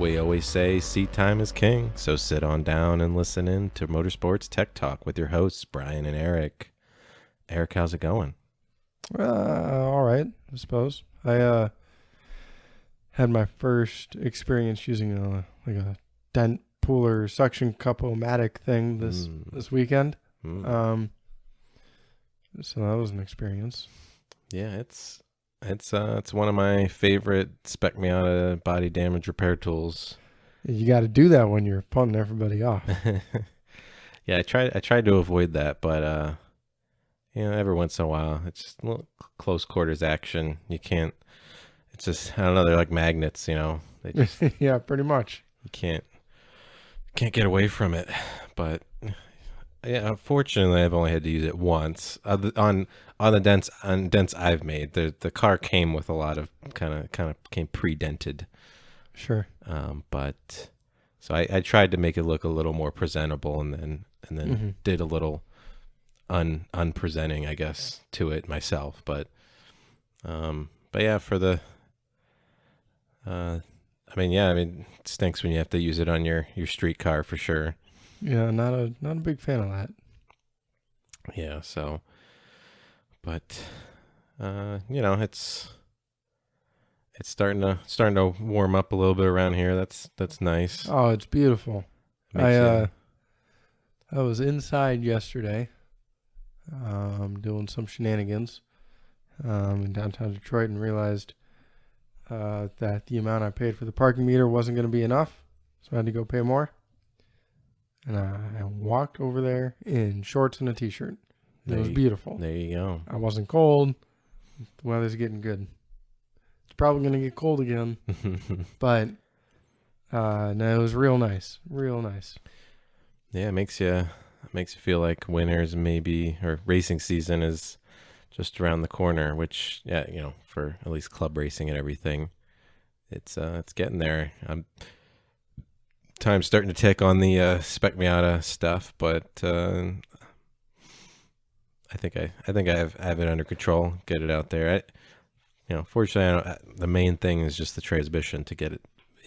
We always say seat time is king, so sit on down and listen in to Motorsports Tech Talk with your hosts, Brian and Eric. Eric, how's it going? All right, I suppose. I had my first experience using a dent pooler suction cup-o-matic thing this weekend. So that was an experience. Yeah, it's one of my favorite Spec Miata body damage repair tools. You got to do that when you're punting everybody off. Yeah, I tried to avoid that, but every once in a while, it's just a little close quarters action. You can't. It's just, I don't know. They're like magnets, They just, Yeah, pretty much. you can't get away from it. But yeah, unfortunately, I've only had to use it once. On the dents I've made, the car came with a lot of kind of came pre-dented. Sure. But so I tried to make it look a little more presentable, and then did a little unpresenting, I guess, to it myself. But yeah, for the it stinks when you have to use it on your street car for sure. Yeah, not a big fan of that. Yeah, so, but it's starting to warm up a little bit around here. That's nice. Oh, it's beautiful. I was inside yesterday, doing some shenanigans, in downtown Detroit, and realized that the amount I paid for the parking meter wasn't going to be enough, so I had to go pay more. And I walked over there in shorts and a t-shirt. It was beautiful. There you go. I wasn't cold. The weather's getting good. It's probably going to get cold again, but no, it was real nice. Real nice. Yeah, it makes you feel like winter's or racing season is just around the corner, which, yeah, for at least club racing and everything, it's getting there. Time's starting to tick on the Spec Miata stuff, but I think I have it under control. Get it out there. Fortunately, the main thing is just the transmission to get it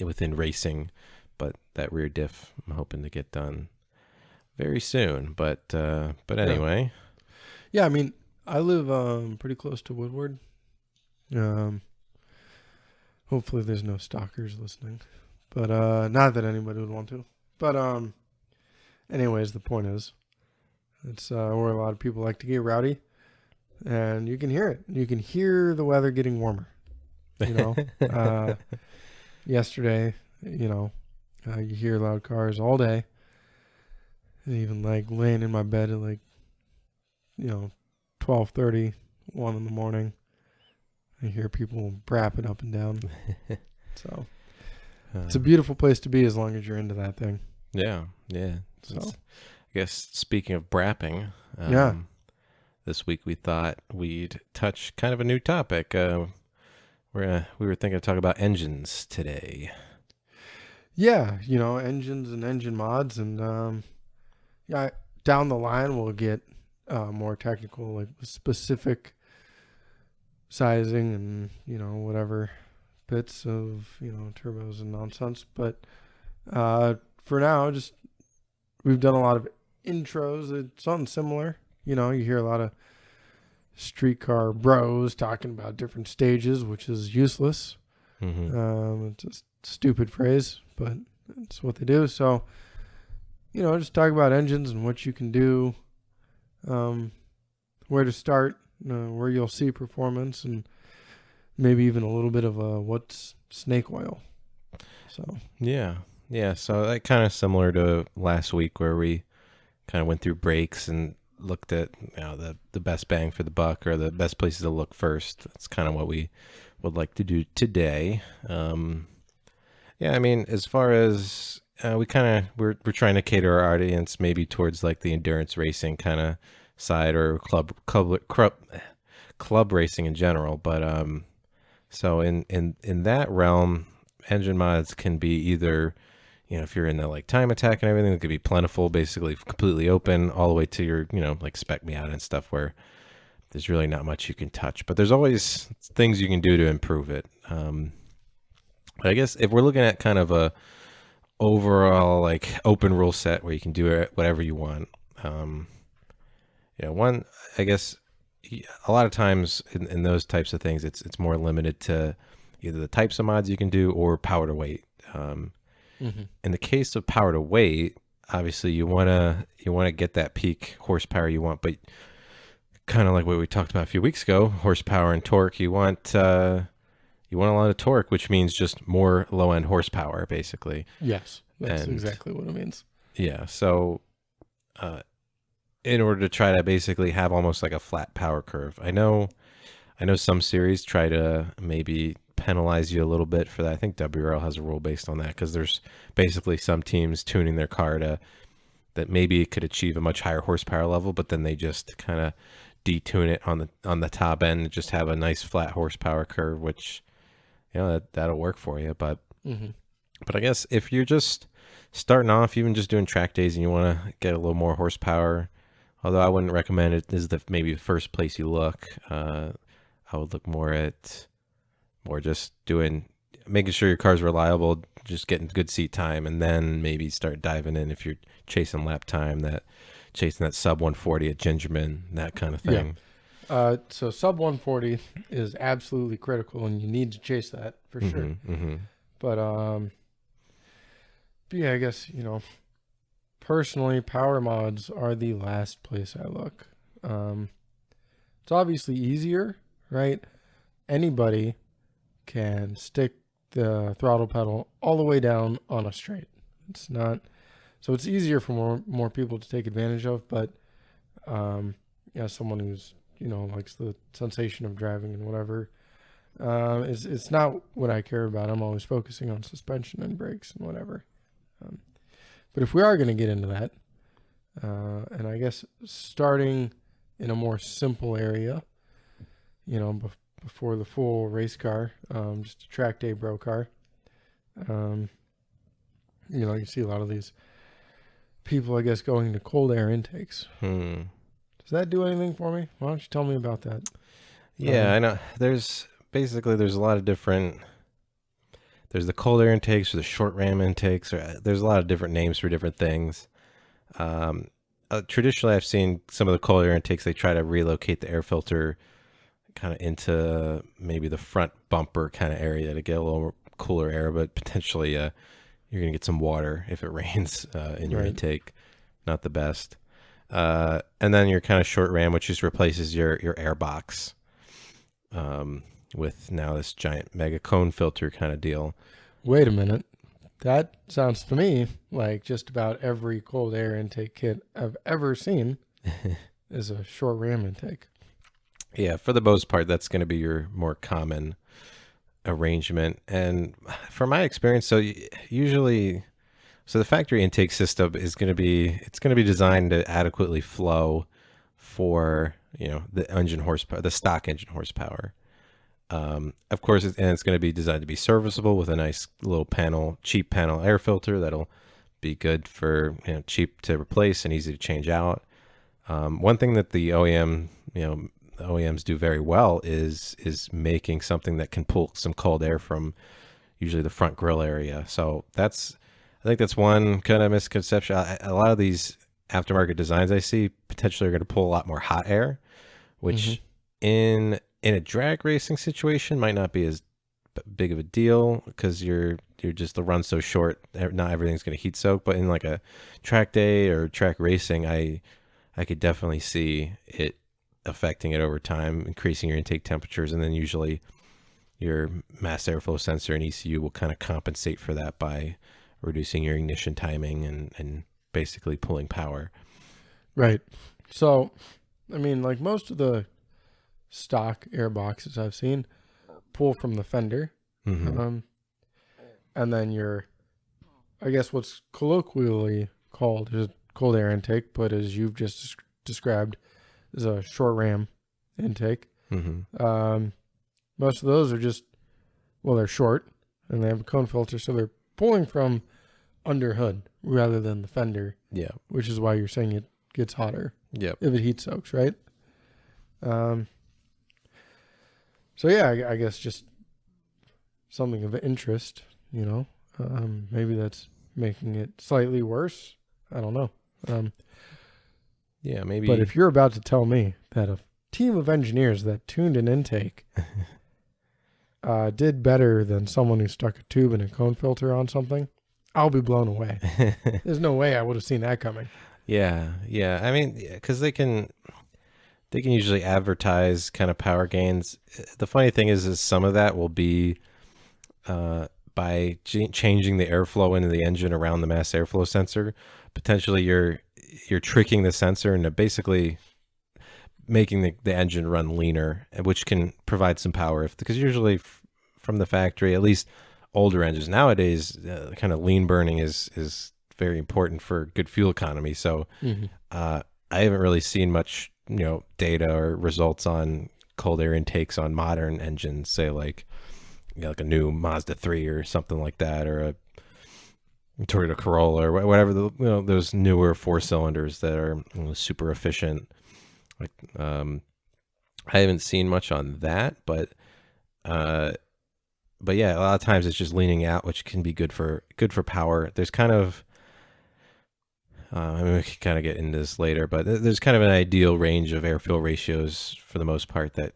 within racing, but that rear diff I'm hoping to get done very soon. But anyway, yeah. I mean, I live pretty close to Woodward. Hopefully, there's no stalkers listening. But not that anybody would want to. But anyways, the point is, it's where a lot of people like to get rowdy, and you can hear it. You can hear the weather getting warmer. Yesterday, you hear loud cars all day. And even like laying in my bed at 12:30, 1 in the morning, I hear people brapping up and down. So. It's a beautiful place to be as long as you're into that thing. Yeah. So, I guess speaking of brapping, this week we thought we'd touch kind of a new topic. We were thinking of talking about engines today. Yeah, engines and engine mods, and down the line we'll get more technical, like specific sizing and whatever. Bits of turbos and nonsense, but for now, just we've done a lot of intros. It's something similar. You hear a lot of streetcar bros talking about different stages, which is useless. It's a stupid phrase, but it's what they do. So just talk about engines and what you can do, where to start, where you'll see performance, and maybe even a little bit of what's snake oil. So yeah. So that kind of similar to last week where we kind of went through brakes and looked at the best bang for the buck or the best places to look first. That's kind of what we would like to do today. As far as we're trying to cater our audience maybe towards like the endurance racing kind of side or club racing in general, but so in that realm, engine mods can be either, if you're in the like time attack and everything, it could be plentiful, basically completely open, all the way to your, like Spec Miata and stuff where there's really not much you can touch. But there's always things you can do to improve it. I guess if we're looking at kind of a overall like open rule set where you can do it whatever you want, um, one, I guess a lot of times in those types of things, it's more limited to either the types of mods you can do or power to weight. Mm-hmm. In the case of power to weight, obviously you wanna get that peak horsepower you want, but kind of like what we talked about a few weeks ago, horsepower and torque. You want a lot of torque, which means just more low end horsepower, basically. Yes, that's And exactly what it means. yeah, so uh, in order to try to basically have almost like a flat power curve, I know some series try to maybe penalize you a little bit for that. I think WRL has a rule based on that because there's basically some teams tuning their car to that maybe it could achieve a much higher horsepower level, but then they just kind of detune it on the top end and just have a nice flat horsepower curve, which that'll work for you. But Mm-hmm. I guess if you're just starting off, even just doing track days, and you want to get a little more horsepower, although I wouldn't recommend it. This is maybe the first place you look. I would look more just making sure your car's reliable, just getting good seat time, and then maybe start diving in if you're chasing lap time, chasing that sub 140 at Gingerman, that kind of thing. So sub 140 is absolutely critical, and you need to chase that for sure. Mm-hmm. But yeah, I guess personally, power mods are the last place I look. It's obviously easier, right? Anybody can stick the throttle pedal all the way down on a straight. It's not, so it's easier for more people to take advantage of. But someone who's likes the sensation of driving and whatever, it's not what I care about. I'm always focusing on suspension and brakes and whatever. But if we are going to get into that, and I guess starting in a more simple area, before the full race car, just a track day bro car. You see a lot of these people, I guess, going to cold air intakes. Does that do anything for me? Why don't you tell me about that? Yeah, I know. There's a lot of different. There's the cold air intakes or the short ram intakes. Or there's a lot of different names for different things. Traditionally, I've seen some of the cold air intakes. They try to relocate the air filter kind of into maybe the front bumper kind of area to get a little cooler air, but potentially you're gonna get some water if it rains in your intake. Not the best. And then your kind of short ram, which just replaces your air box with now this giant mega cone filter kind of deal. Wait a minute. That sounds to me like just about every cold air intake kit I've ever seen is a short ram intake. Yeah, for the most part, that's going to be your more common arrangement. And from my experience, so usually, so the factory intake system is going to be designed to adequately flow for the engine horsepower, the stock engine horsepower. Of course, it's going to be designed to be serviceable with a nice little cheap panel air filter that'll be good for cheap to replace and easy to change out. One thing that the OEMs do very well is making something that can pull some cold air from usually the front grille area. So I think that's one kind of misconception. A lot of these aftermarket designs I see potentially are going to pull a lot more hot air, which in a drag racing situation might not be as big of a deal because you're just the run's so short, not everything's going to heat soak. But in like a track day or track racing, I could definitely see it affecting it over time, increasing your intake temperatures, and then usually your mass airflow sensor and ECU will kind of compensate for that by reducing your ignition timing and basically pulling power. Right. So, I mean, like most of the stock air boxes I've seen pull from the fender. And then I guess what's colloquially called is cold air intake, but as you've just described, is a short ram intake. Most of those are they're short and they have a cone filter, so they're pulling from under hood rather than the fender. Yeah. Which is why you're saying it gets hotter. Yep. If it heat soaks, right? So yeah, I guess just something of interest You know, maybe that's making it slightly worse. I don't know. Yeah, But maybe. if you're about to tell me that a team of engineers that tuned an intake did better than someone who stuck a tube and a cone filter on something, I'll be blown away. There's no way I would have seen that coming. Yeah, yeah. I mean, because they can usually advertise kind of power gains. The funny thing is some of that will be by changing the airflow into the engine around the mass airflow sensor. Potentially, you're tricking the sensor into basically making the engine run leaner, which can provide some power. Because usually from the factory, at least older engines nowadays, kind of lean burning is very important for good fuel economy. So Mm-hmm. I haven't really seen much, data or results on cold air intakes on modern engines, say like like a new Mazda 3 or something like that, or a Toyota Corolla or whatever those newer four cylinders that are super efficient. Like I haven't seen much on that, uh, but yeah, a lot of times it's just leaning out, which can be good for power. There's kind of I mean, we can kind of get into this later, but there's kind of an ideal range of air fuel ratios for the most part that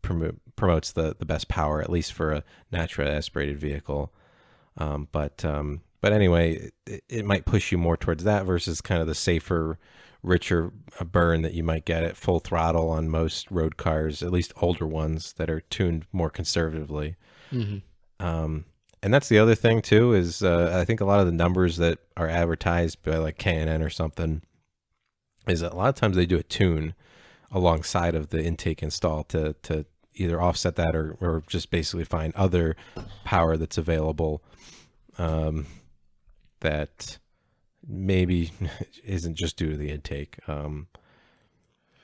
promotes the best power, at least for a naturally aspirated vehicle. But anyway, it might push you more towards that versus kind of the safer, richer burn that you might get at full throttle on most road cars, at least older ones that are tuned more conservatively. Mm-hmm. And that's the other thing too is I think a lot of the numbers that are advertised by like K&N or something is a lot of times they do a tune alongside of the intake install to either offset that or just basically find other power that's available that maybe isn't just due to the intake.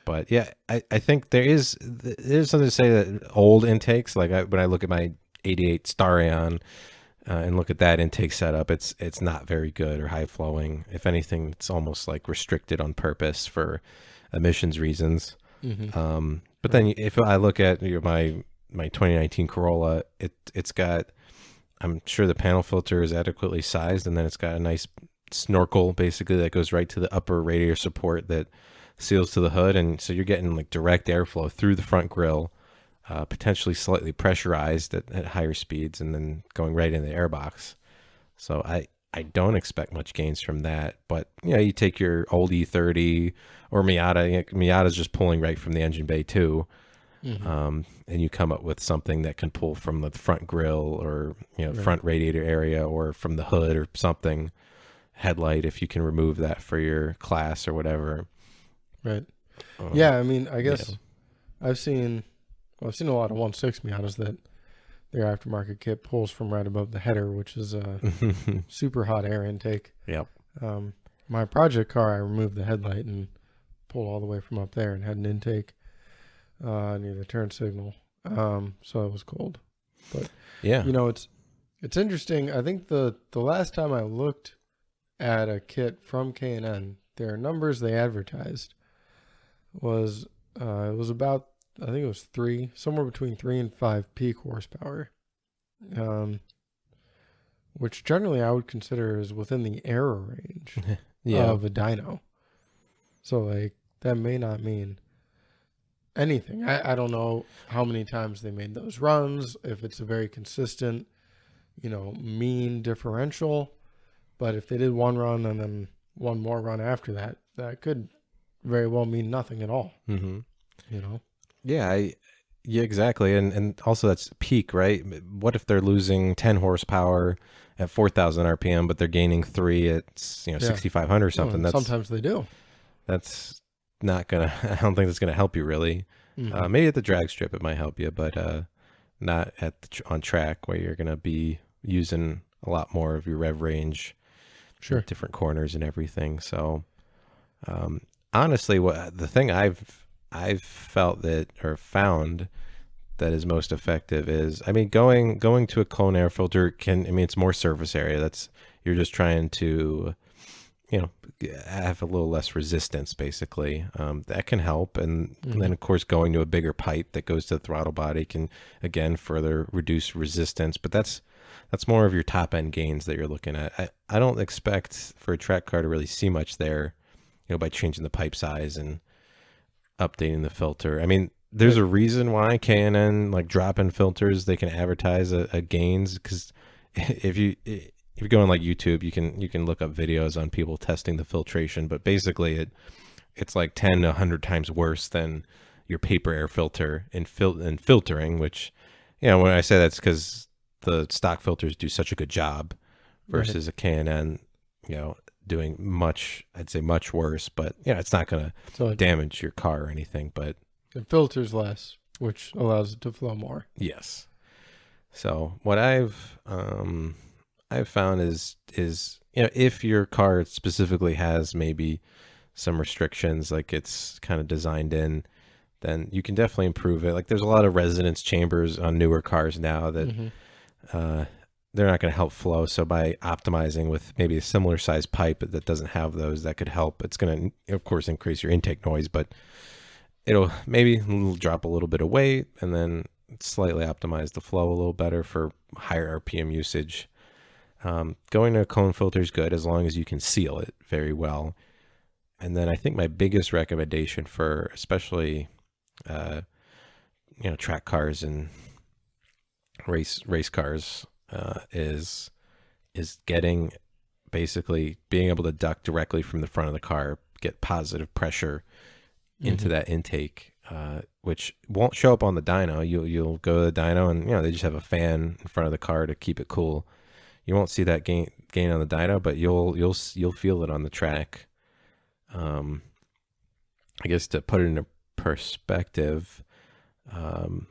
But yeah, I think there's something to say that old intakes, like when I look at my 88 Starion and look at that intake setup, it's not very good or high flowing. If anything, it's almost like restricted on purpose for emissions reasons. Mm-hmm. But then if I look at my 2019 Corolla, it's got, I'm sure the panel filter is adequately sized, and then it's got a nice snorkel basically that goes right to the upper radiator support that seals to the hood, and so you're getting like direct airflow through the front grille, potentially slightly pressurized at higher speeds, and then going right in the airbox. So I don't expect much gains from that, but you take your old E30 or Miata. Miata's just pulling right from the engine bay too. Mm-hmm. And you come up with something that can pull from the front grille or Right. front radiator area or from the hood or something, headlight if you can remove that for your class or whatever. Right. Um, Yeah, I mean, I guess I've seen a lot of 1.6 Miatas that their aftermarket kit pulls from right above the header, which is a super hot air intake. Yep. My project car, I removed the headlight and pulled all the way from up there and had an intake near the turn signal. So it was cold. But Yeah. it's interesting. I think the last time I looked at a kit from K&N, their numbers they advertised was it was about, I think it was somewhere between 3 and 5 peak horsepower, which generally I would consider is within the error range Yeah. of a dyno. So like that may not mean anything. I don't know how many times they made those runs, if it's a very consistent, mean differential. But if they did one run and then one more run after that, that could very well mean nothing at all. Mm-hmm. Yeah, Yeah, exactly. And also that's peak, right? What if they're losing 10 horsepower at 4,000 RPM, but they're gaining 3 at 6,500 or something? Sometimes they do. That's not gonna. I don't think that's gonna help you really. Mhm. Maybe at the drag strip it might help you, but not on track where you're gonna be using a lot more of your rev range, Sure. different corners and everything. So honestly, what the thing I've felt that or found that is most effective is, I mean, going to a cone air filter it's more surface area. That's, you're just trying to have a little less resistance basically. That can help, and then of course going to a bigger pipe that goes to the throttle body can again further reduce resistance. But that's that's more of your top end gains that you're looking at. I don't expect for a track car to really see much there, by changing the pipe size and updating the filter. I mean, there's a reason why K&N like drop-in filters, they can advertise a gains, because if you go on like YouTube, you can look up videos on people testing the filtration, but basically it's like 10 to 100 times worse than your paper air filter in filtering, which, when I say that's because the stock filters do such a good job versus a K&N, doing much, I'd say much worse, but it's not going to damage your car or anything, but it filters less, which allows it to flow more. Yes. So what I've found is if your car specifically has maybe some restrictions, like it's kind of designed in, then you can definitely improve it. Like there's a lot of resonance chambers on newer cars now that they're not going to help flow. So by optimizing with maybe a similar size pipe that doesn't have those, that could help. It's going to, of course, increase your intake noise, but it'll maybe drop a little bit of weight and then slightly optimize the flow a little better for higher RPM usage. Going to a cone filter is good as long as you can seal it very well. And then I think my biggest recommendation for especially track cars and race cars is getting, basically being able to duct directly from the front of the car, get positive pressure into that intake, which won't show up on the dyno. You'll go to the dyno and they just have a fan in front of the car to keep it cool. You won't see that gain on the dyno, but you'll feel it on the track. I guess to put it into perspective, one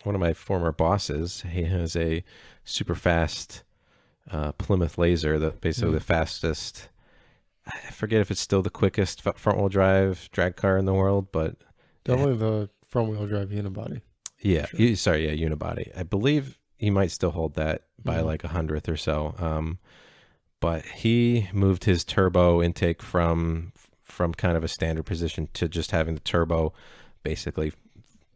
of my former bosses, he has a super fast Plymouth Laser, that basically the fastest. I forget if it's still the quickest front wheel drive drag car in the world, but definitely the front wheel drive unibody. Yeah, sure. Unibody. I believe he might still hold that by like 100th or so. But he moved his turbo intake from kind of a standard position to just having the turbo basically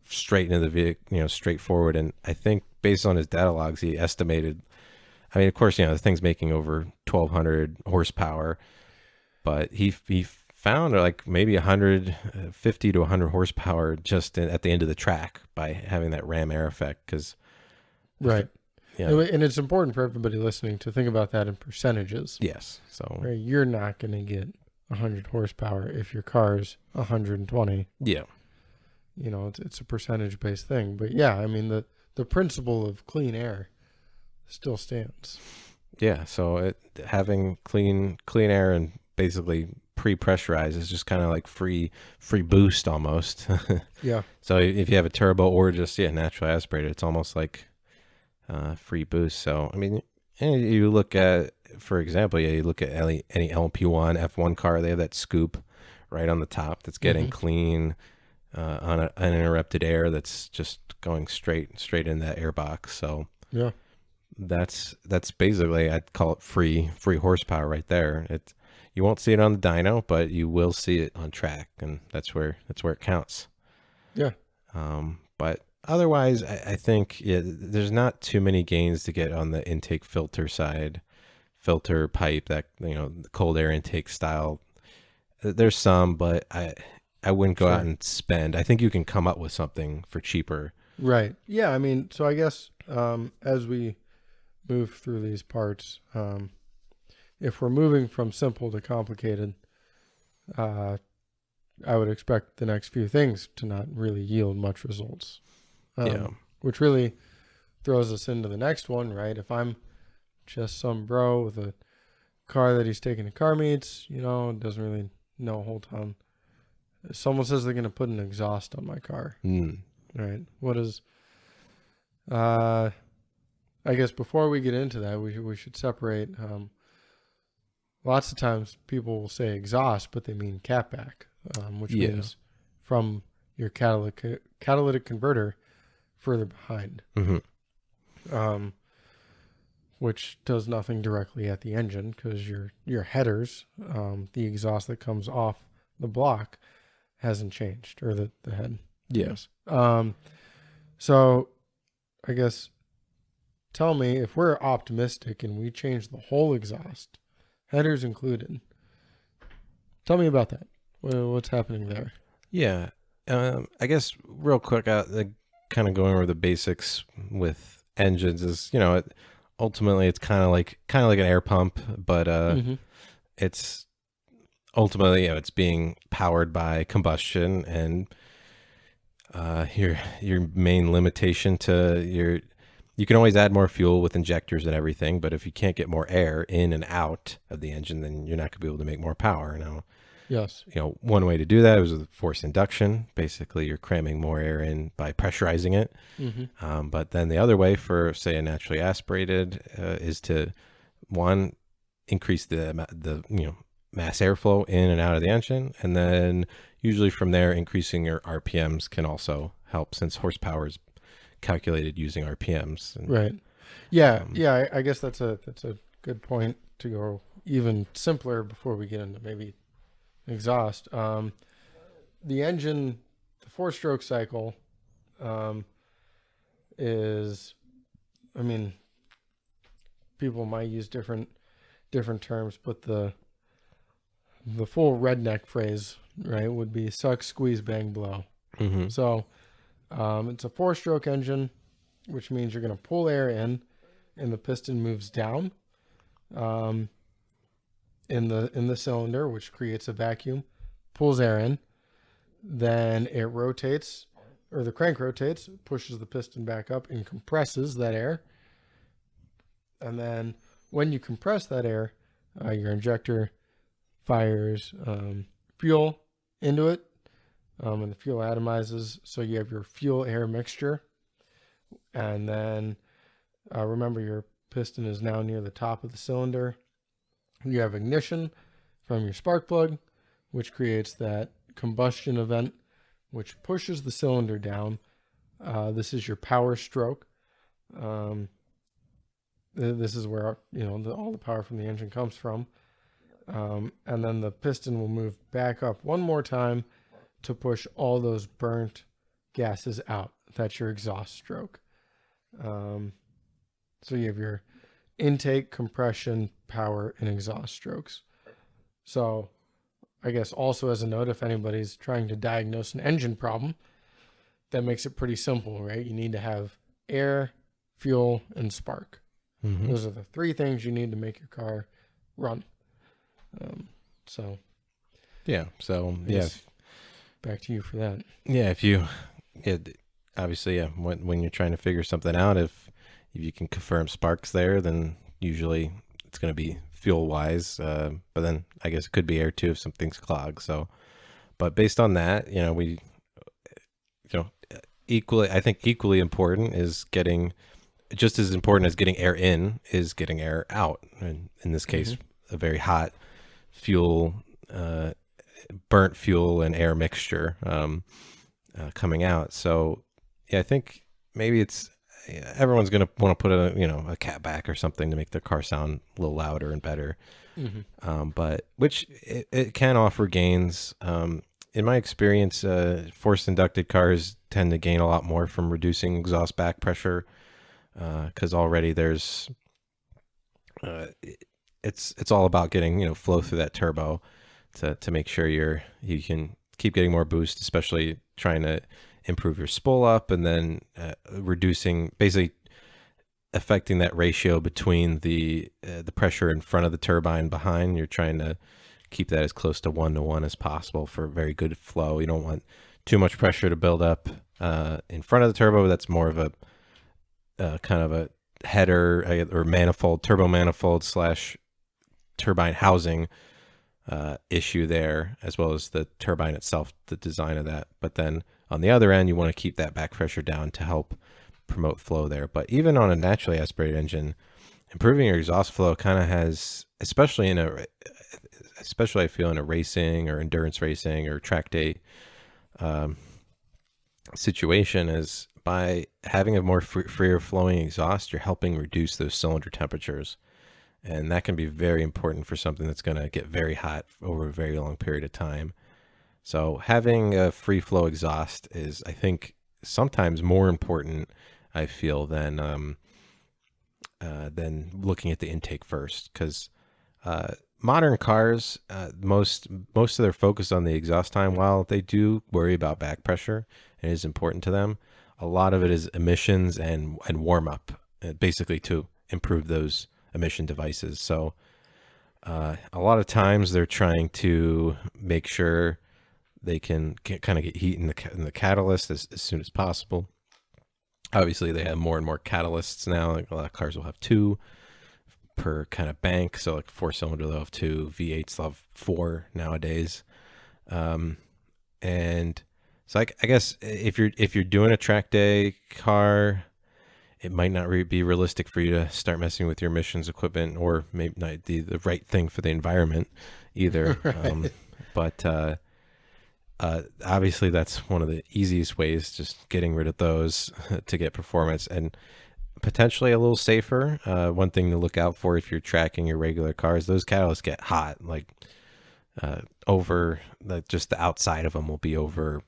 straight into the vehicle, straight forward. And I think based on his data logs, he estimated, I mean, of course, the thing's making over 1,200 horsepower, but he found like maybe 150 to 100 horsepower just at the end of the track by having that ram air effect. Because and it's important for everybody listening to think about that in percentages. Yes. So you're not going to get 100 horsepower if your car's 120. Yeah. It's a percentage based thing. But yeah, I mean, the principle of clean air still stands. Yeah. So having clean air and basically pre-pressurized is just kind of like free boost almost. Yeah. So if you have a turbo or just naturally aspirated, it's almost like free boost. So I mean, you look at, for example, you look at any LMP1 F1 car, they have that scoop right on the top that's getting clean uninterrupted air that's just going straight in that air box. So yeah, that's basically, I'd call it free horsepower right there. You won't see it on the dyno, but you will see it on track, and that's where it counts. Yeah. But otherwise, I think there's not too many gains to get on the intake filter side, filter pipe, that the cold air intake style. There's some, but I wouldn't go out and spend. I think you can come up with something for cheaper. Right. Yeah. I mean, so I guess as we move through these parts, if we're moving from simple to complicated, I would expect the next few things to not really yield much results. Which really throws us into the next one, right? If I'm just some bro with a car that he's taking to car meets, doesn't really know a whole ton. Someone says they're going to put an exhaust on my car. Right. What is, I guess before we get into that, we should separate, lots of times people will say exhaust, but they mean catback, which means from your catalytic converter further behind, which does nothing directly at the engine, because your headers, the exhaust that comes off the block hasn't changed, or the head. Yes. So I guess, tell me if we're optimistic and we change the whole exhaust, headers included. Tell me about that. What's happening there? Yeah. I guess real quick, kind of going over the basics with engines is, ultimately it's kind of like an air pump, but Mm-hmm. it's ultimately, it's being powered by combustion, and your main limitation to you can always add more fuel with injectors and everything, but if you can't get more air in and out of the engine, then you're not going to be able to make more power. Now, Yes. one way to do that is with forced induction. Basically, you're cramming more air in by pressurizing it. Mm-hmm. But then the other way for, say, a naturally aspirated is to, one, increase the mass airflow in and out of the engine, and then usually from there, increasing your RPMs can also help, since horsepower is calculated using RPMs. And, Right. Yeah. um, Yeah. I guess that's a good point to go even simpler before we get into maybe exhaust. The engine, the four-stroke cycle, um, is, I mean, people might use different terms, but the full redneck phrase, right, would be suck, squeeze, bang, blow. mhm. So it's a four-stroke engine, which means you're going to pull air in, and the piston moves down um, in the cylinder, which creates a vacuum, pulls air in. Then it rotates, or the crank rotates, pushes the piston back up and compresses that air. And then when you compress that air, your injector fires fuel into it, and the fuel atomizes. So you have your fuel air mixture. And then remember, your piston is now near the top of the cylinder. You have ignition from your spark plug, which creates that combustion event, which pushes the cylinder down. This is your power stroke. This is where all the power from the engine comes from. And then the piston will move back up one more time to push all those burnt gases out. That's your exhaust stroke. So you have your intake, compression, power, and exhaust strokes. So I guess also as a note, if anybody's trying to diagnose an engine problem, that makes it pretty simple, right? You need to have air, fuel, and spark. Mhm. Those are the three things you need to make your car run. So Yeah. So I yeah, guess back to you for that. if you, obviously, when you're trying to figure something out, if you can confirm sparks there, then usually it's going to be fuel wise. But then I guess it could be air too if something's clogged. So, but based on that, you know, equally, I think equally important is getting, just as important as getting air in is getting air out. And in this case, a very hot fuel, burnt fuel and air mixture coming out. So yeah, I think maybe everyone's going to want to put a cat back or something to make their car sound a little louder and better. But which it can offer gains. In my experience, forced inducted cars tend to gain a lot more from reducing exhaust back pressure, because already there's it's all about getting flow through that turbo to make sure you can keep getting more boost, especially trying to improve your spool up, and then reducing, basically affecting that ratio between the pressure in front of the turbine behind. You're trying to keep that as close to 1-to-1 as possible for very good flow. You don't want too much pressure to build up in front of the turbo. That's more of a kind of a header or manifold, turbo manifold slash turbine housing issue there, as well as the turbine itself, the design of that. But then on the other end, you want to keep that back pressure down to help promote flow there. But even on a naturally aspirated engine, improving your exhaust flow kind of has, especially I feel in a racing or endurance racing or track day situation, is by having a more freer flowing exhaust, you're helping reduce those cylinder temperatures. And that can be very important for something that's going to get very hot over a very long period of time. So having a free flow exhaust is, I think, sometimes more important I feel, than looking at the intake first, because modern cars, most of their focus on the exhaust time. While they do worry about back pressure and it is important to them, a lot of it is emissions and warm up, basically to improve those emission devices. So a lot of times they're trying to make sure they can kind of get heat in the catalyst as soon as possible. Obviously, they have more and more catalysts now. Like a lot of cars will have two per kind of bank. So like 4-cylinder, they'll have two. V8s, they'll have four nowadays. And so I guess if you're doing a track day car, it might not be realistic for you to start messing with your emissions equipment, or maybe not the right thing for the environment either. Right. But obviously that's one of the easiest ways, just getting rid of those to get performance, and potentially a little safer. One thing to look out for if you're tracking your regular cars, those catalysts get hot, like over just the outside of them will be over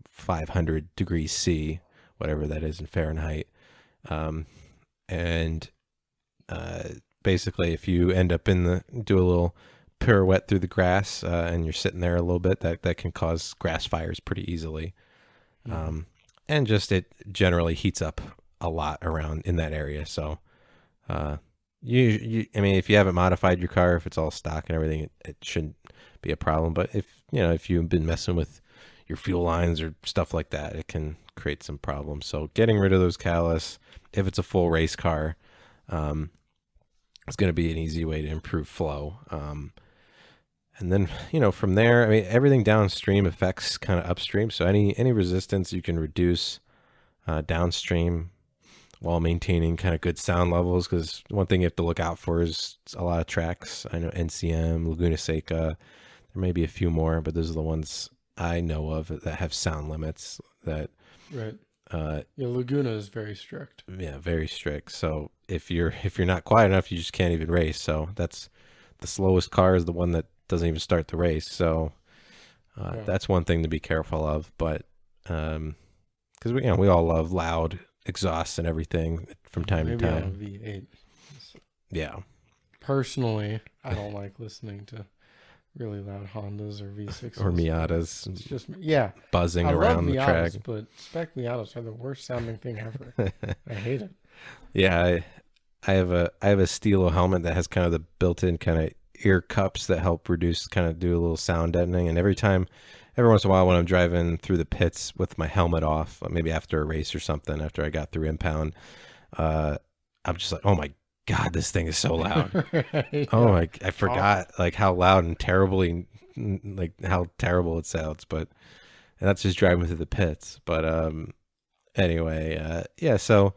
500 degrees C, whatever that is in Fahrenheit. And basically if you end up do a little pirouette through the grass, and you're sitting there a little bit, that can cause grass fires pretty easily. And just it generally heats up a lot around in that area. So I mean, if you haven't modified your car, if it's all stock and everything, it shouldn't be a problem. But if you've been messing with your fuel lines or stuff like that, it can create some problems. So getting rid of those catalysts, if it's a full race car, it's going to be an easy way to improve flow. And then, from there, I mean, everything downstream affects kind of upstream. So any resistance you can reduce downstream while maintaining kind of good sound levels. Because one thing you have to look out for is a lot of tracks. I know NCM, Laguna Seca, there may be a few more, but those are the ones I know of that have sound limits that. Right. Yeah, Laguna is very strict. Yeah, very strict. So if you're not quiet enough, you just can't even race. So that's the slowest car is the one that doesn't even start the race. So that's one thing to be careful of. But because we all love loud exhausts and everything from time to time. On a V8. Yeah. Personally, I don't like listening to really loud Hondas or V6s or Miatas. It's just buzzing I around love the Miatas, track. but spec Miatas are the worst sounding thing ever. I hate it. Yeah, I have a Stilo helmet that has kind of the built-in kind of ear cups that help do a little sound deadening. And every once in a while when I'm driving through the pits with my helmet off, maybe after a race or something, after I got through impound, I'm just like, oh my God, this thing is so loud. Right, Oh my, I forgot like how loud and terribly, like how terrible it sounds, and that's just driving through the pits. But anyway, yeah, so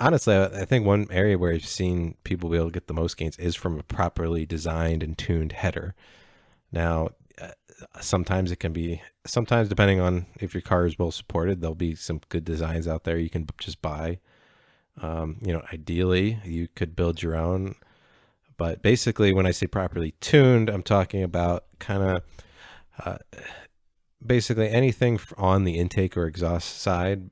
honestly, I think one area where I've seen people be able to get the most gains is from a properly designed and tuned header. Now, sometimes depending on if your car is well supported, there'll be some good designs out there you can just buy. Ideally you could build your own, but basically when I say properly tuned, I'm talking about kind of basically anything on the intake or exhaust side.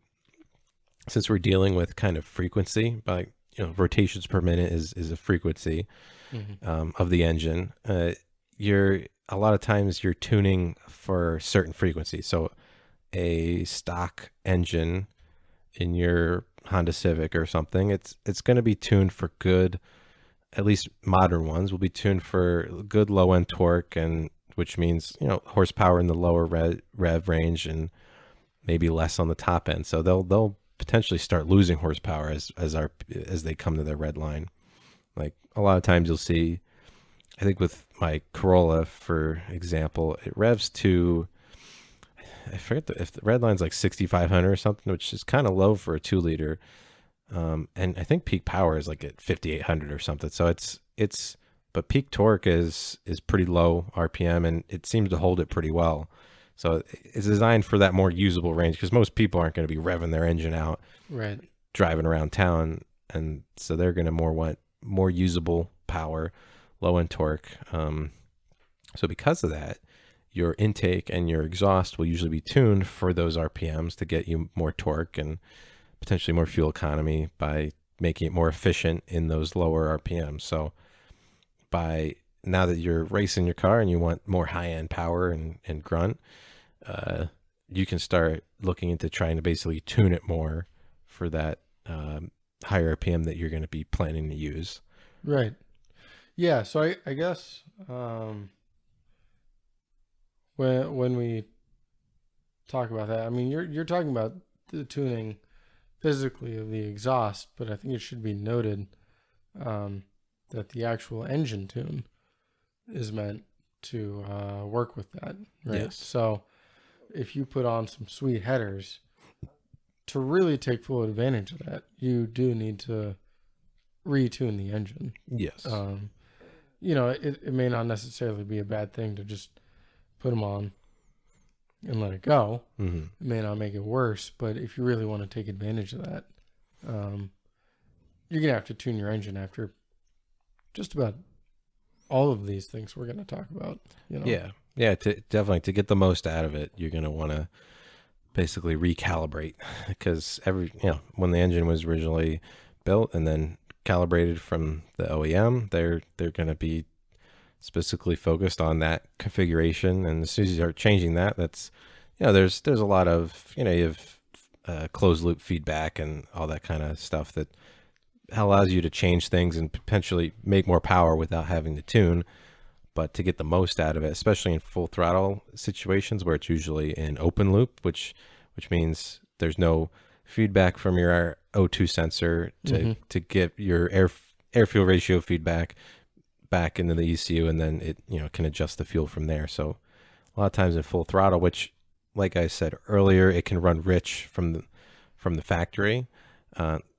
Since we're dealing with kind of frequency, like rotations per minute is a frequency of the engine. A lot of times you're tuning for certain frequency. So a stock engine in your Honda Civic or something, it's going to be tuned for good, at least modern ones will be tuned for good low end torque, and which means horsepower in the lower rev range and maybe less on the top end. So they'll potentially start losing horsepower as they come to their red line. Like a lot of times you'll see, I think with my Corolla, for example, it revs to, I forget if the red line's like 6,500 or something, which is kind of low for a 2-liter. And I think peak power is like at 5,800 or something. So but peak torque is pretty low RPM, and it seems to hold it pretty well. So it's designed for that more usable range, because most people aren't going to be revving their engine out, right, driving around town. And so they're going to want more usable power, low end torque. So because of that, your intake and your exhaust will usually be tuned for those RPMs to get you more torque and potentially more fuel economy by making it more efficient in those lower RPMs. So by now that you're racing your car and you want more high end power and grunt, you can start looking into trying to basically tune it more for that higher RPM that you're going to be planning to use. Right. Yeah. So I guess when we talk about that, I mean you're talking about the tuning physically of the exhaust, but I think it should be noted that the actual engine tune is meant to work with that, right? Yes. So if you put on some sweet headers to really take full advantage of that, you do need to retune the engine. Yes. It may not necessarily be a bad thing to just put them on and let it go. Mm-hmm. It may not make it worse, but if you really want to take advantage of that, you're going to have to tune your engine after just about all of these things we're going to talk about. Yeah. Definitely to get the most out of it, you're going to want to basically recalibrate, because when the engine was originally built and then calibrated from the OEM, they're going to be specifically focused on that configuration, and as soon as you start changing that, that's there's a lot of you have closed loop feedback and all that kind of stuff that allows you to change things and potentially make more power without having to tune. But to get the most out of it, especially in full throttle situations where it's usually in open loop, which means there's no feedback from your O2 sensor to get your air fuel ratio feedback back into the ECU, and then it can adjust the fuel from there. So a lot of times in full throttle, which like I said earlier, it can run rich from the factory.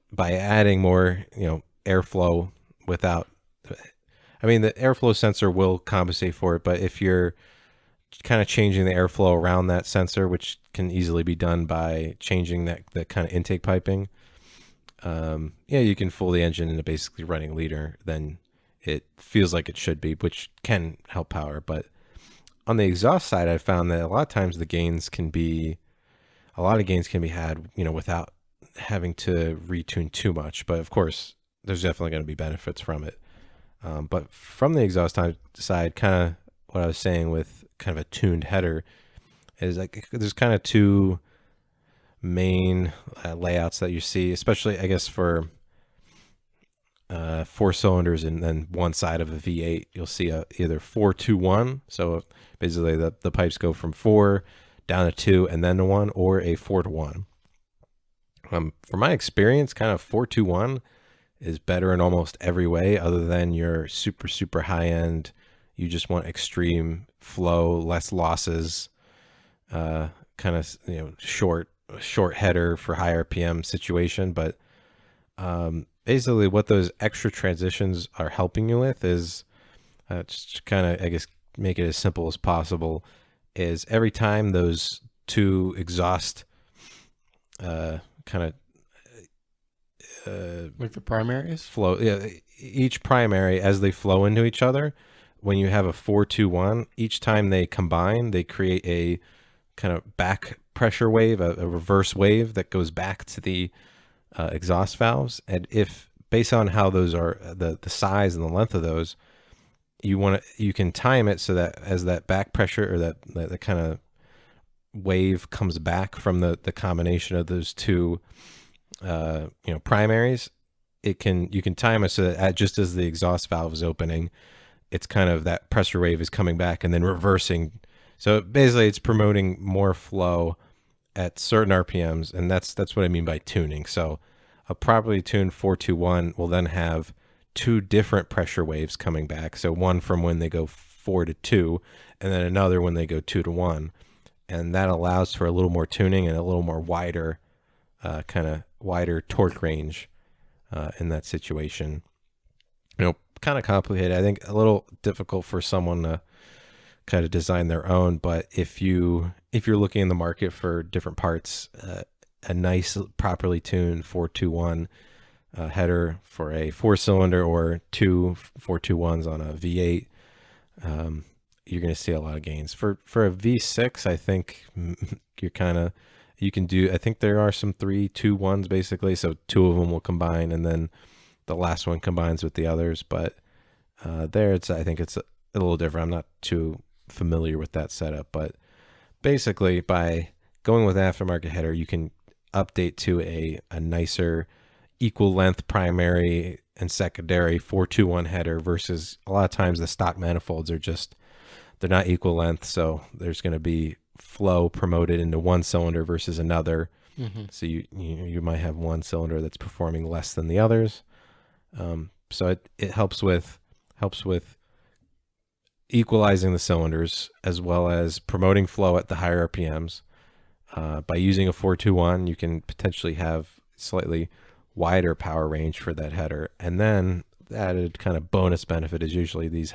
By adding more airflow without, I mean, the airflow sensor will compensate for it, but if you're kind of changing the airflow around that sensor, which can easily be done by changing that kind of intake piping, you can fool the engine into basically running leader than it feels like it should be, which can help power. But on the exhaust side, I found that a lot of times a lot of gains can be had, without having to retune too much. But of course, there's definitely going to be benefits from it. But from the exhaust side, kind of what I was saying with kind of a tuned header is like there's kind of two main layouts that you see, especially I guess for 4 cylinders and then one side of a V8. You'll see either 4-2-1, so basically the pipes go from 4 down to 2 and then to 1, or a 4-1. From my experience, kind of 4-2-1 is better in almost every way, other than your super high end. You just want extreme flow, less losses, kind of short header for high RPM situation. But basically, what those extra transitions are helping you with is just kind of, I guess, make it as simple as possible. Is every time those two exhaust kind of like the primaries flow, each primary, as they flow into each other, when you have a 4-2-1, each time they combine, they create a kind of back pressure wave, a reverse wave that goes back to the exhaust valves. And if based on how those are, the size and the length of those, you can time it so that as that back pressure or that kind of wave comes back from the combination of those two primaries, you can time it so that just as the exhaust valve is opening, it's kind of that pressure wave is coming back and then reversing. So basically it's promoting more flow at certain RPMs, and that's what I mean by tuning. So a properly tuned 4-2-1 will then have two different pressure waves coming back. So one from when they go 4-2, and then another when they go 2-1. And that allows for a little more tuning and a little more wider torque range in that situation. Kind of complicated. I think a little difficult for someone to kind of design their own. But if you're looking in the market for different parts, a nice properly tuned 4-2-1 header for a 4-cylinder or 2 4-2-1s on a V8, you're going to see a lot of gains. For a V6, I think you're kind of You can do, I think there are some 3-2-1s basically. So two of them will combine and then the last one combines with the others. But there I think it's a little different. I'm not too familiar with that setup, but basically by going with aftermarket header, you can update to a nicer equal length primary and secondary 4-2-1 header versus a lot of times the stock manifolds are just, they're not equal length. So there's going to be flow promoted into one cylinder versus another. So you might have one cylinder that's performing less than the others. So it helps with equalizing the cylinders as well as promoting flow at the higher RPMs. By using a 4-2-1, you can potentially have slightly wider power range for that header. And then the added kind of bonus benefit is usually these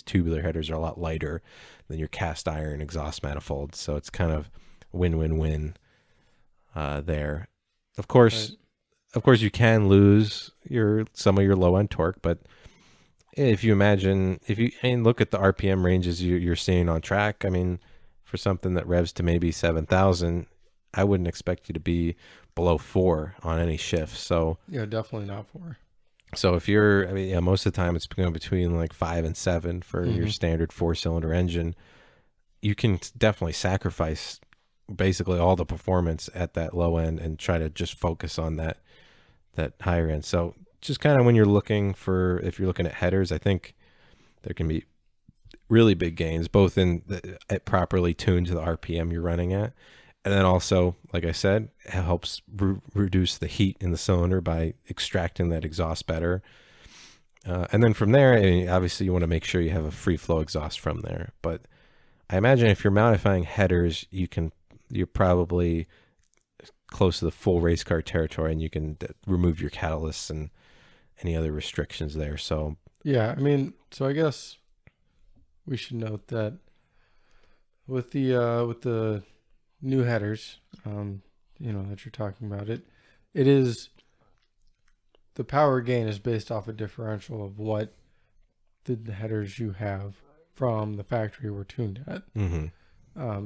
tubular headers are a lot lighter than your cast iron exhaust manifolds. So it's kind of win-win-win there. Of course, Right. of course, you can lose some of your low end torque, but if you look at the RPM ranges you're seeing on track, I mean, for something that revs to maybe 7,000, I wouldn't expect you to be below 4 on any shift. So Yeah, definitely not 4. so if most of the time it's going between like 5 and 7 for your standard 4-cylinder engine. You can definitely sacrifice basically all the performance at that low end and try to just focus on that higher end. So just kind of when if you're looking at headers, I think there can be really big gains, both at properly tuned to the RPM you're running at. And then also, like I said, it helps reduce the heat in the cylinder by extracting that exhaust better. And then from there, obviously you want to make sure you have a free flow exhaust from there. But I imagine if you're modifying headers, you're probably close to the full race car territory, and you can remove your catalysts and any other restrictions there. So Yeah, I mean, so I guess we should note that with the new headers, that you're talking about, it is the power gain is based off a differential of what the headers you have from the factory were tuned at.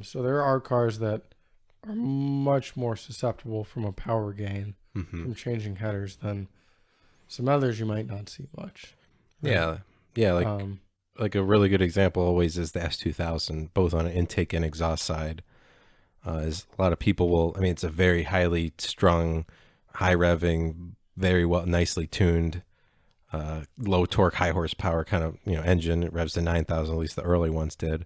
So there are cars that are much more susceptible from a power gain from changing headers than some others you might not see much. Right? Yeah, like a really good example always is the S2000, both on an intake and exhaust side. Is a lot of people it's a very highly strung, high revving, very nicely tuned, low torque, high horsepower kind of engine. It revs to 9,000, at least the early ones did.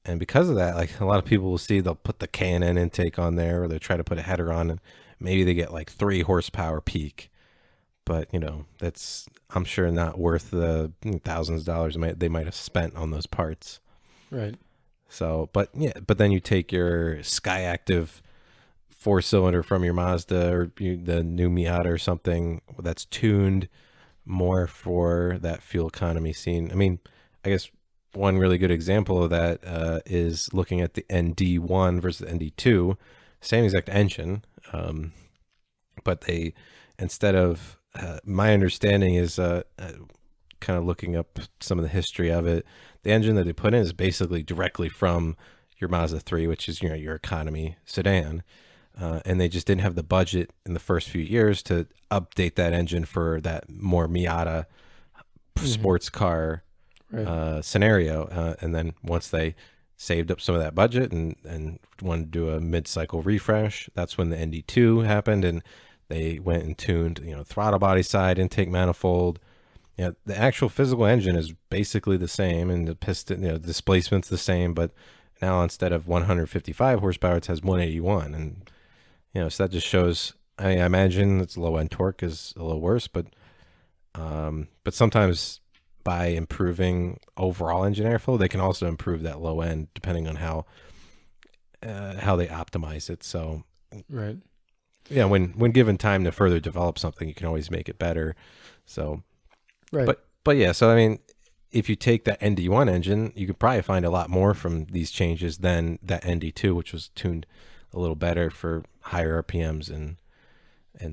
And because of that, like a lot of people will see, they'll put the K&N intake on there, or they'll try to put a header on, and maybe they get like 3 horsepower peak. But that's, I'm sure, not worth the thousands of dollars they might have spent on those parts. Right. So, but then you take your Sky Active 4-cylinder from your Mazda or the new Miata or something that's tuned more for that fuel economy scene. I mean, I guess one really good example of that is looking at the ND1 versus the ND2, same exact engine, but they, instead of my understanding is kind of looking up some of the history of it, the engine that they put in is basically directly from your Mazda 3, which is your economy sedan, and they just didn't have the budget in the first few years to update that engine for that more Miata sports car scenario. And then once they saved up some of that budget and wanted to do a mid-cycle refresh, that's when the ND2 happened, and they went and tuned throttle body side, intake manifold. The actual physical engine is basically the same, and the piston, displacement's the same, but now instead of 155 horsepower, it has 181, and so that just shows. I imagine its low end torque is a little worse, but sometimes by improving overall engine airflow, they can also improve that low end depending on how they optimize it. So Right. yeah, when given time to further develop something, you can always make it better. So. Right. But yeah, so I mean, if you take that ND1 engine, you could probably find a lot more from these changes than that ND2, which was tuned a little better for higher RPMs, and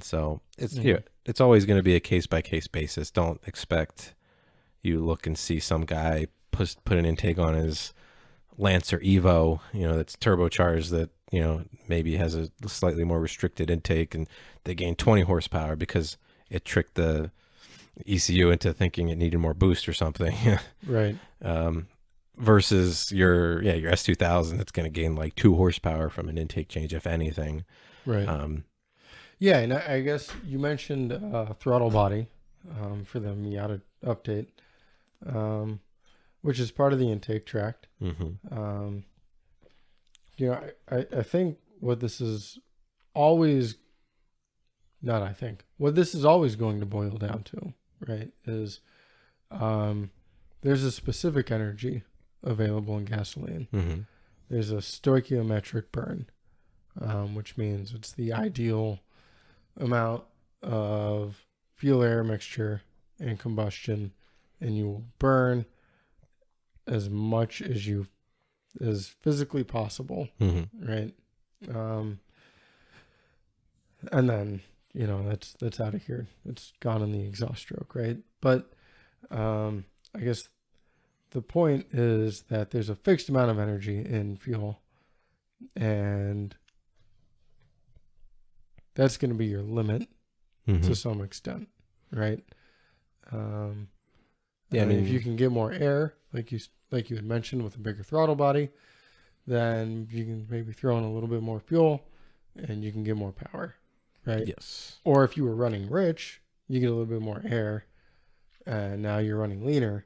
so it's it's always going to be a case by case basis. Don't expect you look and see some guy put an intake on his Lancer Evo, that's turbocharged, that maybe has a slightly more restricted intake, and they gain 20 horsepower because it tricked the ECU into thinking it needed more boost or something. Right. Versus your S2000 that's going to gain like 2 horsepower from an intake change, if anything. Right. Yeah, and I guess you mentioned throttle body for the Miata update, which is part of the intake tract. Mm-hmm. I think what this is always going to boil down to, right, is there's a specific energy available in gasoline. Mm-hmm. There's a stoichiometric burn, which means it's the ideal amount of fuel-air mixture and combustion, and you will burn as much as physically possible, Mm-hmm. right? And then that's out of here. It's gone in the exhaust stroke, right? But I guess the point is that there's a fixed amount of energy in fuel, and that's going to be your limit to some extent, right? Yeah, I mean, if you can get more air, like you had mentioned, with a bigger throttle body, then you can maybe throw in a little bit more fuel, and you can get more power, right? yes. Or if you were running rich, you get a little bit more air, and now you're running leaner.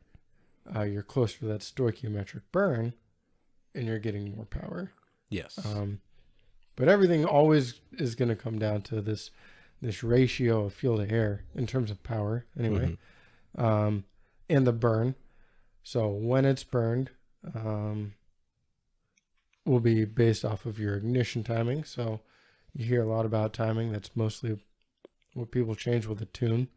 You're closer to that stoichiometric burn, and you're getting more power. Yes. But everything always is going to come down to this ratio of fuel to air in terms of power, anyway, and the burn. So when it's burned, will be based off of your ignition timing. So you hear a lot about timing. That's mostly what people change with a tune.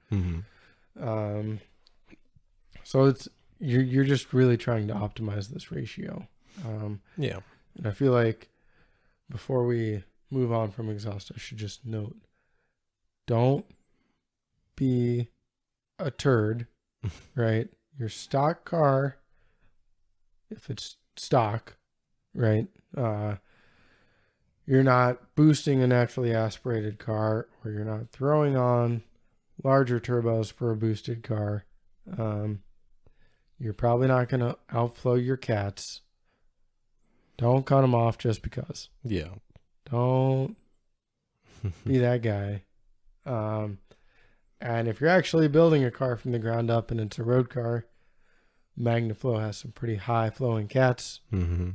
So it's you're just really trying to optimize this ratio. Yeah. And I feel like before we move on from exhaust, I should just note, don't be a turd, right? Your stock car, if it's stock, right? You're not boosting a naturally aspirated car, or you're not throwing on larger turbos for a boosted car. You're probably not going to outflow your cats. Don't cut them off just because. Yeah. Don't be that guy. And if you're actually building a car from the ground up and it's a road car, MagnaFlow has some pretty high flowing cats. Mm-hmm.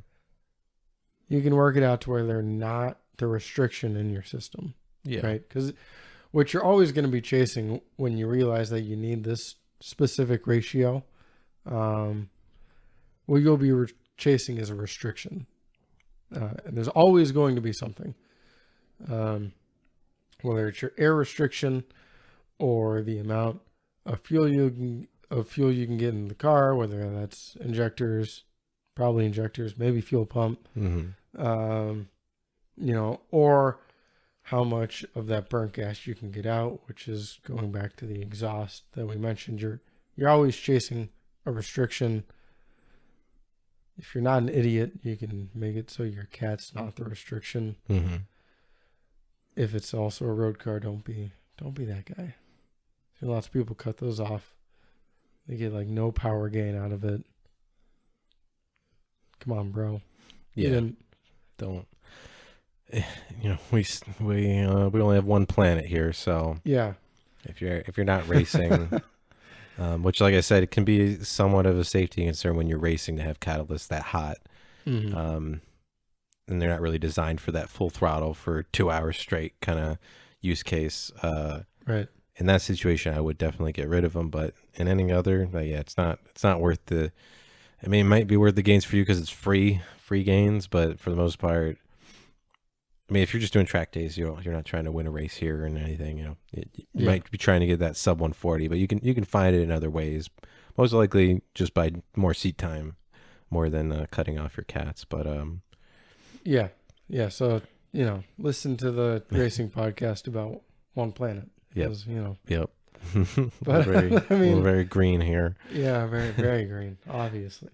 You can work it out to where they're not the restriction in your system. Yeah. Right? Because what you're always going to be chasing when you realize that you need this specific ratio, what you'll be chasing is a restriction. And there's always going to be something. Whether it's your air restriction or the amount of fuel you can get in the car, whether that's injectors, probably injectors, maybe fuel pump, or how much of that burnt gas you can get out, which is going back to the exhaust that we mentioned. You're always chasing a restriction. If you're not an idiot, you can make it so your cat's not the restriction. If it's also a road car, don't be that guy. See, lots of people cut those off. They get like no power gain out of it. Come on, bro. Yeah. Don't. We only have one planet here, so yeah. If you're not racing, which, like I said, it can be somewhat of a safety concern when you're racing to have catalysts that hot. And they're not really designed for that full throttle for 2 hours straight kind of use case. Right. In that situation, I would definitely get rid of them. But in any other, it's not worth the. I mean, it might be worth the gains for you because it's free gains, but for the most part, I mean, if you're just doing track days, you're not trying to win a race here or anything. You might be trying to get that sub 140, but you can find it in other ways. Most likely just by more seat time, more than cutting off your cats. But yeah. So listen to the racing podcast about One Planet. Yep. But we're very green here. Yeah, very very green, obviously.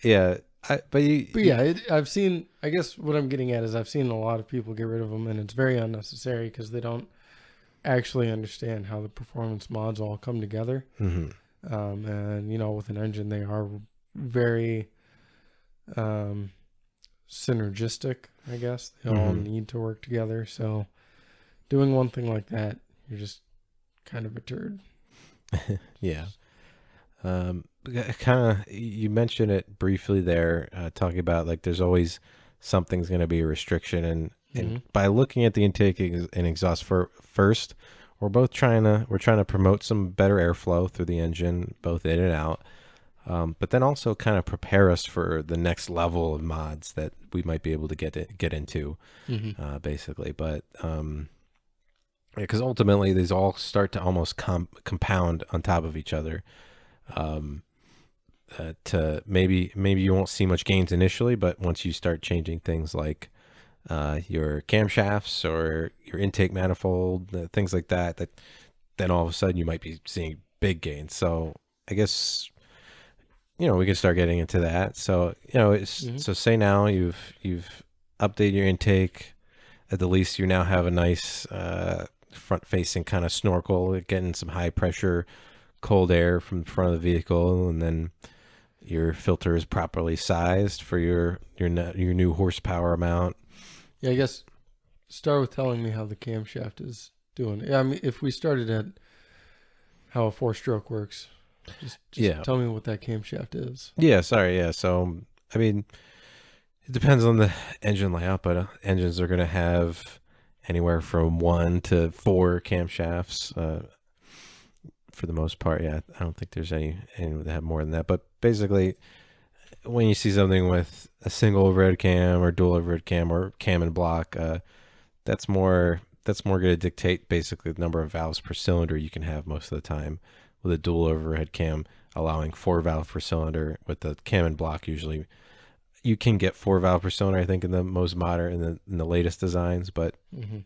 Yeah, But yeah, I've seen. I guess what I'm getting at is I've seen a lot of people get rid of them, and it's very unnecessary because they don't actually understand how the performance mods all come together. Mhm. And with an engine, they are very synergistic. I guess they all need to work together. So doing one thing like that, you're just kind of a turd. Yeah. Kind of, you mentioned it briefly there, talking about like there's always something's going to be a restriction, and by looking at the intake and exhaust first, we're trying to promote some better airflow through the engine, both in and out, but then also kind of prepare us for the next level of mods that we might be able to get into, basically. But because ultimately these all start to almost compound on top of each other. To maybe you won't see much gains initially, but once you start changing things like your camshafts or your intake manifold, things like that, then all of a sudden you might be seeing big gains. So I guess we can start getting into that. So so say now you've updated your intake. At the least you now have a nice front facing kind of snorkel, getting some high pressure cold air from the front of the vehicle, and then your filter is properly sized for your new horsepower amount. Yeah, I guess start with telling me how the camshaft is doing. Yeah, I mean, if we started at how a 4-stroke works, just tell me what that camshaft is. Yeah, sorry. Yeah, so I mean, it depends on the engine layout, but engines are going to have anywhere from 1 to 4 camshafts. For the most part, yeah. I don't think there's any that have more than that. But basically, when you see something with a single overhead cam or dual overhead cam or cam and block, that's more going to dictate basically the number of valves per cylinder you can have most of the time. With a dual overhead cam allowing 4 valves per cylinder, with the cam and block usually you can get 4 valves per cylinder. I think in the most modern in the latest designs, but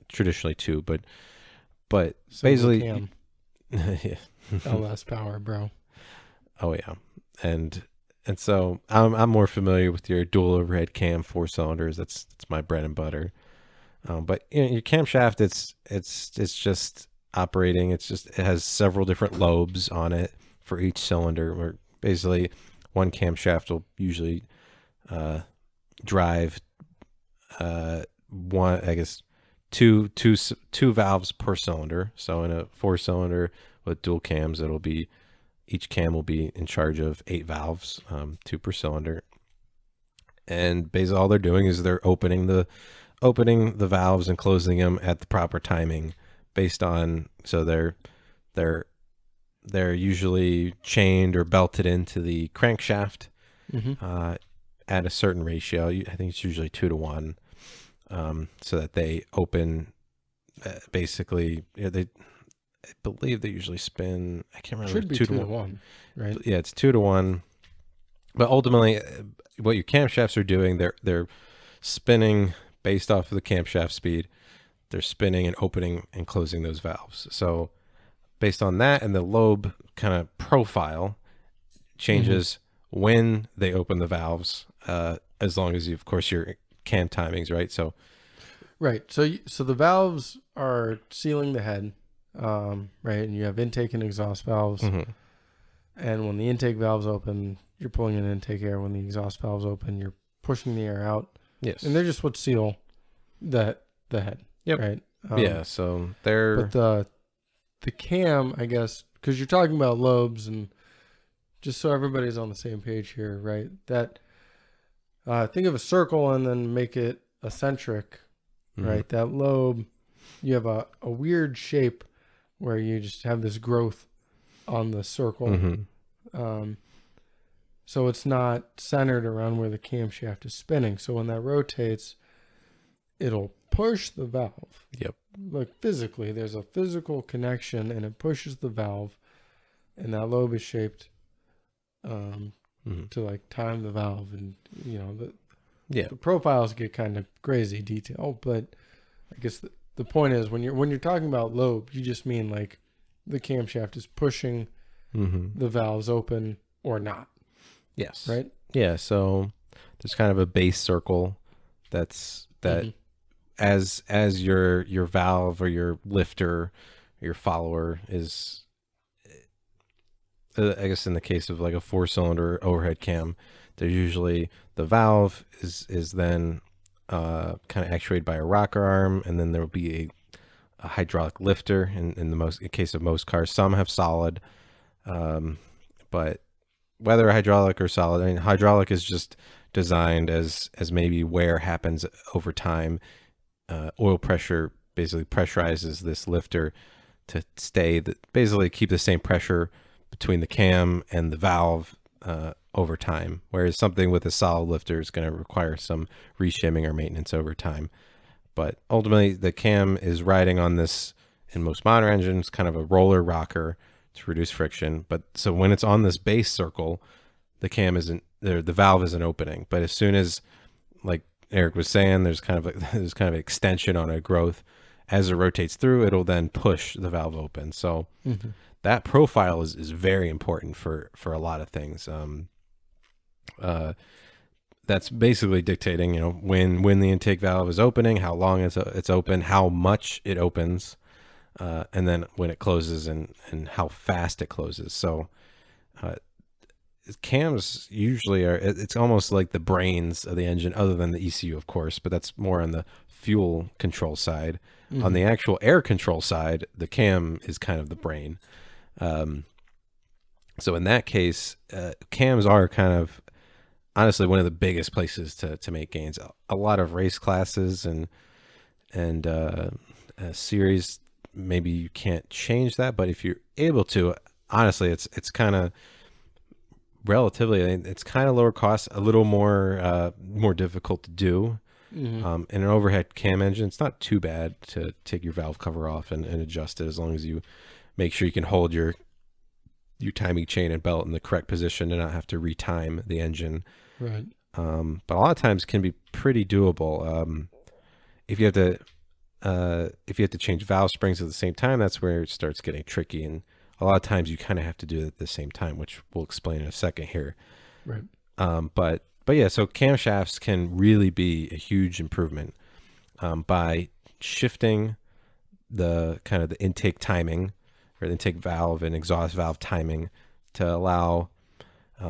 traditionally 2. But Single basically. Cam. Yeah. LS power, bro. Oh yeah, and so I'm more familiar with your dual overhead cam 4 cylinders. That's my bread and butter. But your camshaft, it's just operating. It has several different lobes on it for each cylinder. Where basically one camshaft will usually drive one, I guess, two valves per cylinder. So in a 4-cylinder with dual cams, each cam will be in charge of 8 valves, 2 per cylinder. And basically all they're doing is they're opening the valves and closing them at the proper timing based on, so they're usually chained or belted into the crankshaft at a certain ratio. I think it's usually 2 to 1. So that they open, basically, I believe they usually spin. I can't remember. Should be 2 to 1, right? Yeah, it's 2 to 1. But ultimately, what your camshafts are doing, they're spinning based off of the camshaft speed. They're spinning and opening and closing those valves. So based on that and the lobe kind of profile changes when they open the valves, as long as of course, your cam timings, right? So the valves are sealing the head, right? And you have intake and exhaust valves. And when the intake valves open, you're pulling in intake air. When the exhaust valves open, you're pushing the air out. Yes. And they're just what seal the head. Yep. Right. Yeah. So they're. But the cam, I guess, because you're talking about lobes, and just so everybody's on the same page here, right? That think of a circle and then make it eccentric, right? That lobe, you have a weird shape where you just have this growth on the circle. So it's not centered around where the camshaft is spinning. So when that rotates, it'll push the valve. Yep. Like physically, there's a physical connection, and it pushes the valve, and that lobe is shaped to like time the valve, and the profiles get kind of crazy detail. But I guess the point is, when you're talking about lobe, you just mean like the camshaft is pushing the valves open or not. Yes. Right. Yeah. So there's kind of a base circle that Hmm. as your valve or your lifter, your follower is, I guess in the case of like a 4-cylinder overhead cam, there's usually the valve is then kind of actuated by a rocker arm, and then there will be a hydraulic lifter in the most in case of most cars. Some have solid, um, but whether hydraulic or solid, I mean, hydraulic is just designed as maybe wear happens over time. Oil pressure basically pressurizes this lifter to basically keep the same pressure between the cam and the valve over time. Whereas something with a solid lifter is going to require some reshimming or maintenance over time. But ultimately, the cam is riding on this, in most modern engines, kind of a roller rocker to reduce friction. But so when it's on this base circle, the cam isn't there, the valve isn't opening. But as soon as, like Eric was saying, there's kind of an extension on a growth. As it rotates through, it'll then push the valve open. So Hmm. that profile is very important for a lot of things. Uh, that's basically dictating, when the intake valve is opening, how long it's open, how much it opens, and then when it closes and how fast it closes. So uh, cams usually are, it's almost like the brains of the engine, other than the ECU, of course, but that's more on the fuel control side. On Hmm. the actual air control side, the cam is kind of the brain. Um, so in that case, cams are kind of honestly one of the biggest places to make gains. A lot of race classes and series, maybe you can't change that, but if you're able to, honestly, it's kind of relatively, it's kind of lower cost, a little more difficult to do. Hmm. In an overhead cam engine, it's not too bad to take your valve cover off and adjust it, as long as you make sure you can hold your timing chain and belt in the correct position and not have to retime the engine. Right. But a lot of times it can be pretty doable. If you have to change valve springs at the same time, that's where it starts getting tricky. And a lot of times you kind of have to do it at the same time, which we'll explain in a second here. Right. But yeah, so camshafts can really be a huge improvement by shifting the kind of the intake timing, or the intake valve and exhaust valve timing, to allow,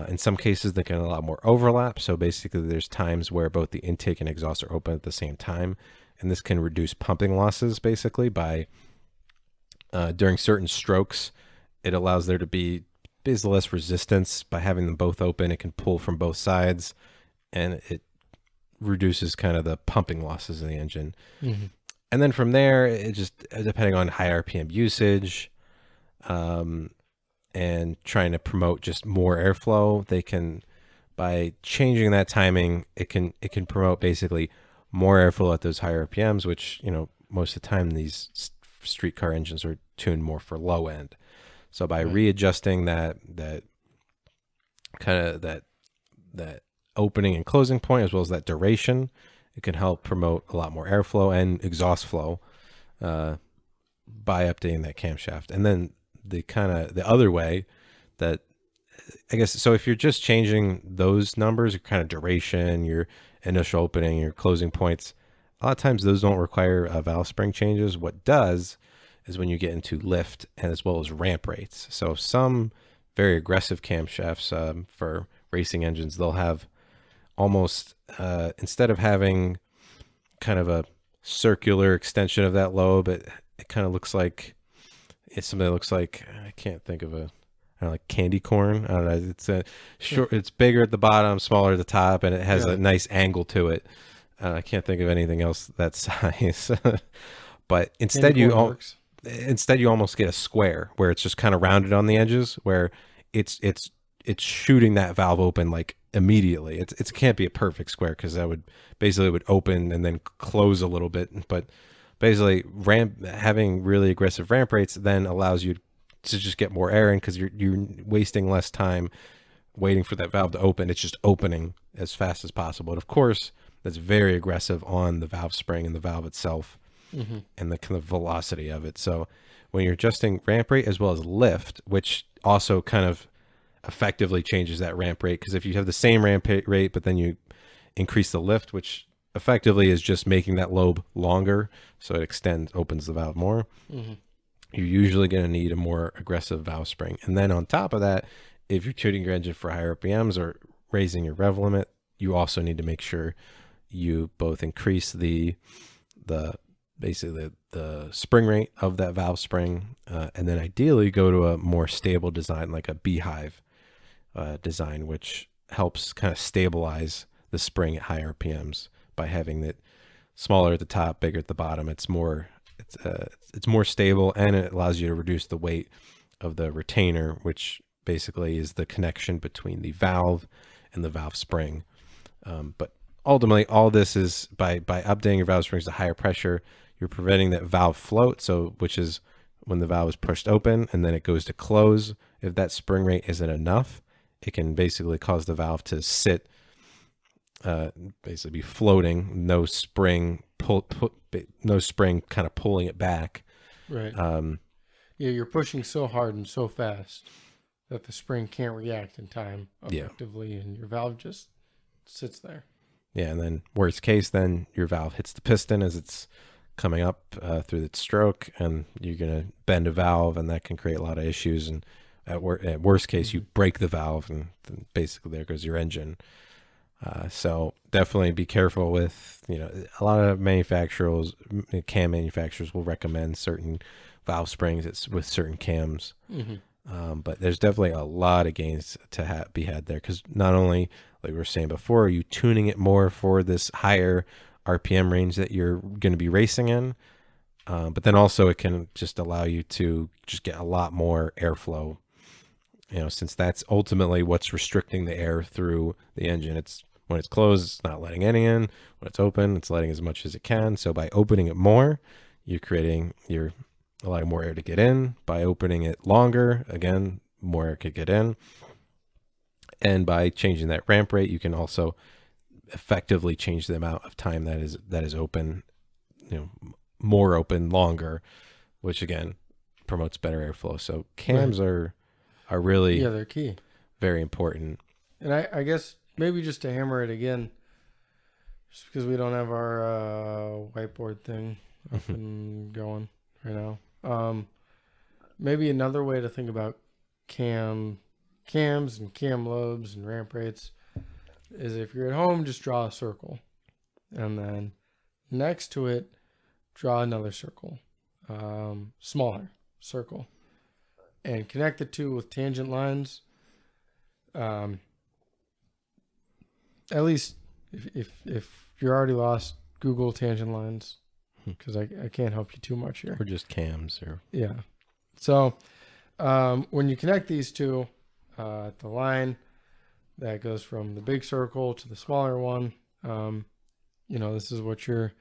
in some cases, they can allow more overlap. So basically, there's times where both the intake and exhaust are open at the same time, and this can reduce pumping losses basically by, during certain strokes, it allows there to be basically less resistance by having them both open. It can pull from both sides, and it reduces kind of the pumping losses in the engine. Hmm. And then from there, it just, depending on high RPM usage, um, and trying to promote just more airflow, they can, by changing that timing, it can promote basically more airflow at those higher RPMs, which, most of the time these streetcar engines are tuned more for low end. So by Right. readjusting that kind of that opening and closing point, as well as that duration, it can help promote a lot more airflow and exhaust flow, uh, by updating that camshaft. And then the other way that, I guess, so if you're just changing those numbers, your kind of duration, your initial opening, your closing points, a lot of times those don't require valve spring changes. What does is when you get into lift and as well as ramp rates. So some very aggressive camshafts, for racing engines, they'll have almost, instead of having kind of a circular extension of that lobe, it kind of looks like, it's something that looks like, I can't think of a, I don't know, like candy corn. I don't know. It's a short. It's bigger at the bottom, smaller at the top, and it has Yeah. a nice angle to it. I can't think of anything else that size. But Candy corn works. instead you almost get a square where it's just kind of rounded on the edges, where it's it's shooting that valve open like immediately. It can't be a perfect square, because that would basically, it would open and then close a little bit. But basically, having really aggressive ramp rates then allows you to just get more air in, because you're wasting less time waiting for that valve to open. It's just opening as fast as possible. And of course, that's very aggressive on the valve spring and the valve itself, Hmm. and the kind of velocity of it. So when you're adjusting ramp rate as well as lift, which also kind of effectively changes that ramp rate, because if you have the same ramp rate, but then you increase the lift, which effectively is just making that lobe longer, so it opens the valve more. Mm-hmm. You're usually going to need a more aggressive valve spring. And then on top of that, if you're tuning your engine for higher RPMs or raising your rev limit, you also need to make sure you both increase basically the spring rate of that valve spring, and then ideally go to a more stable design, like a beehive design, which helps kind of stabilize the spring at higher RPMs by having it smaller at the top, bigger at the bottom. It's more stable, and it allows you to reduce the weight of the retainer, which basically is the connection between the valve and the valve spring. But ultimately, all this is by updating your valve springs to higher pressure, you're preventing that valve float. So, which is when the valve is pushed open and then it goes to close. If that spring rate isn't enough, it can basically cause the valve to sit, basically be floating, no spring no spring kind of pulling it back. Right. Yeah, you're pushing so hard and so fast that the spring can't react in time effectively, and your valve just sits there. Yeah, and then worst case, then your valve hits the piston as it's coming up through its stroke, and you're going to bend a valve, and that can create a lot of issues. And at worst case, you break the valve, and then basically there goes your engine. So definitely be careful with, a lot of cam manufacturers will recommend certain valve springs with certain cams. Mm-hmm. But there's definitely a lot of gains to be had there, because not only, like we were saying before, are you tuning it more for this higher RPM range that you're going to be racing in, but then also it can just allow you to just get a lot more airflow, since that's ultimately what's restricting the air through the engine. It's when it's closed, it's not letting any in. When it's open, it's letting as much as it can. So by opening it more, you're allowing more air to get in. By opening it longer, again, more air could get in. And by changing that ramp rate, you can also effectively change the amount of time that is open, more open longer, which again promotes better airflow. So cams are really, they're key, very important. And I guess maybe just to hammer it again, just because we don't have our whiteboard thing up and going right now. Maybe another way to think about cams and cam lobes and ramp rates is, if you're at home, just draw a circle, and then next to it, draw another circle, smaller circle, and connect the two with tangent lines. At least if you're already lost, Google tangent lines, because I can't help you too much here. Or just cams. Yeah. So when you connect these two, the line that goes from the big circle to the smaller one, this is what your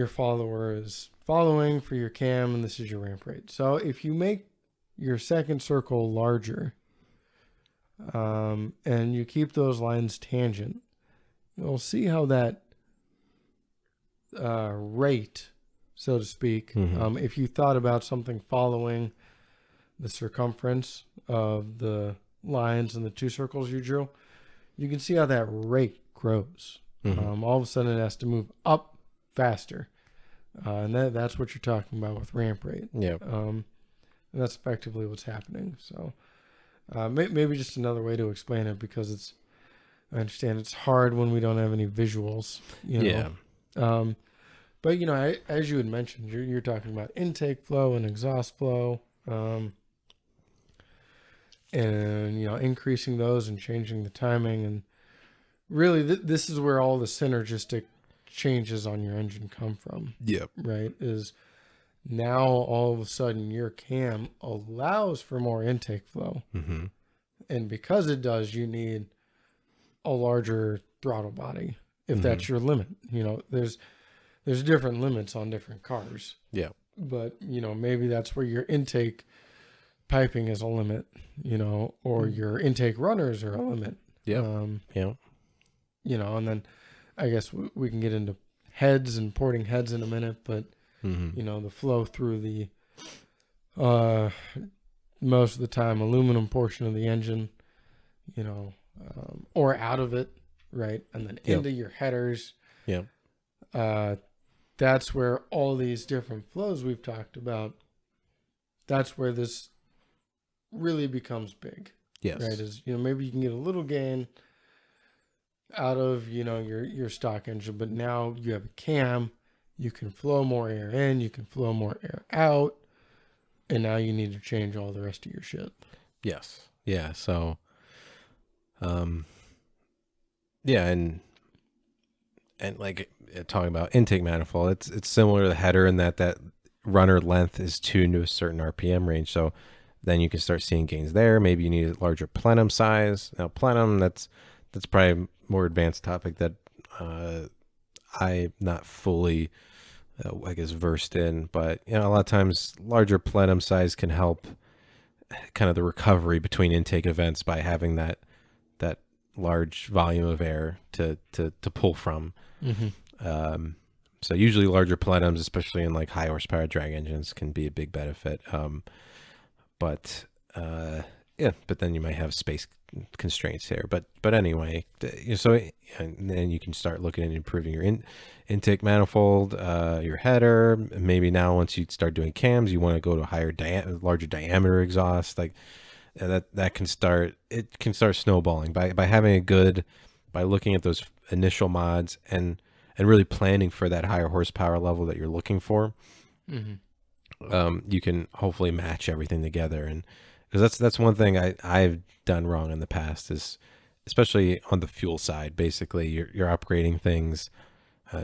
follower is following for your cam, and this is your ramp rate. So if you make your second circle larger, and you keep those lines tangent, you'll see how that rate, so to speak, if you thought about something following the circumference of the lines and the two circles you drew, you can see how that rate grows. All of a sudden it has to move up faster, and that's what you're talking about with ramp rate. And that's effectively what's happening. So maybe just another way to explain it, because I understand it's hard when we don't have any visuals, but as you had mentioned, you're talking about intake flow and exhaust flow, and increasing those and changing the timing, and really this is where all the synergistic changes on your engine come from. Right, is now all of a sudden your cam allows for more intake flow, and because it does, you need a larger throttle body if that's your limit. There's different limits on different cars, but maybe that's where your intake piping is a limit, or your intake runners are a limit. And then I guess we can get into heads and porting heads in a minute, but the flow through the most of the time aluminum portion of the engine, or out of it, right? And then Yep. into your headers. Yep. That's where all these different flows we've talked about, that's where this really becomes big, Yes. right? Is, maybe you can get a little gain out of, your stock engine, but now you have a cam, you can flow more air in, you can flow more air out, and now you need to change all the rest of your shit. Yes. Yeah. So, yeah, and like talking about intake manifold, it's similar to the header in that runner length is tuned to a certain RPM range. So then you can start seeing gains there. Maybe you need a larger plenum size. Now plenum, that's probably a more advanced topic that I'm not fully, I guess, versed in. But a lot of times larger plenum size can help kind of the recovery between intake events by having that large volume of air to pull from. Mm-hmm. So usually larger plenums, especially in like high horsepower drag engines, can be a big benefit. But then you might have space constraints here. But anyway, so and then you can start looking at improving your intake manifold, your header. Maybe now once you start doing cams, you want to go to a higher larger diameter exhaust. Like that can start. It can start snowballing by having by looking at those initial mods and really planning for that higher horsepower level that you're looking for. Mm-hmm. You can hopefully match everything together, and because that's one thing I've done wrong in the past is, especially on the fuel side. Basically, you're upgrading things,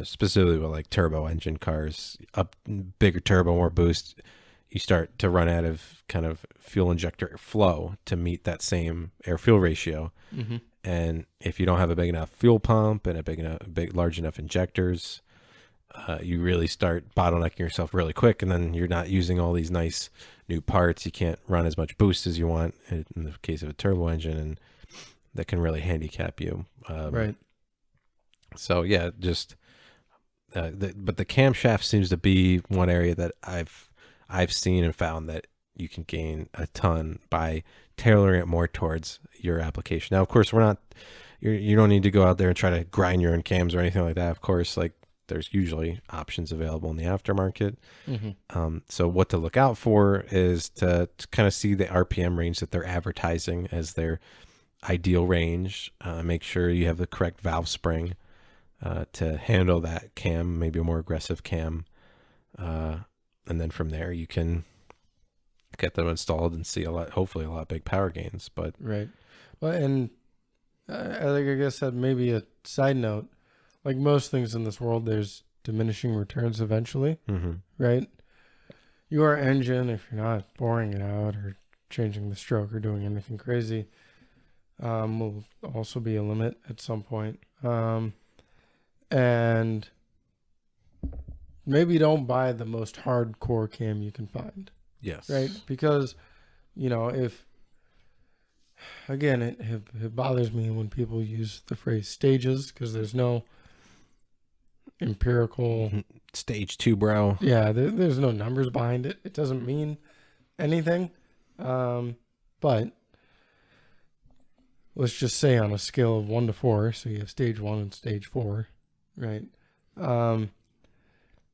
specifically with like turbo engine cars, up bigger turbo, more boost. You start to run out of kind of fuel injector flow to meet that same air fuel ratio. Mm-hmm. And if you don't have a big enough fuel pump and large enough injectors, you really start bottlenecking yourself really quick, and then you're not using all these nice new parts. You can't run as much boost as you want in the case of a turbo engine, and that can really handicap you. Right. So yeah, just but the camshaft seems to be one area that I've seen and found that you can gain a ton by tailoring it more towards your application. Now, of course, you don't need to go out there and try to grind your own cams or anything like that. Of course, like there's usually options available in the aftermarket. Mm-hmm. So what to look out for is to kind of see the RPM range that they're advertising as their ideal range. Make sure you have the correct valve spring to handle that cam, maybe a more aggressive cam. And then from there you can get them installed and see hopefully a lot of big power gains. But right. Well, and I guess that maybe a side note, like most things in this world, there's diminishing returns eventually, right? Your engine, if you're not boring it out or changing the stroke or doing anything crazy, will also be a limit at some point. And maybe don't buy the most hardcore cam you can find. yes, Right? Because, if, again, it bothers me when people use the phrase stages because there's no empirical stage 2, bro. Yeah, there's no numbers behind it. It doesn't mean anything. But let's just say on a scale of 1 to 4, so you have stage 1 and stage 4, right?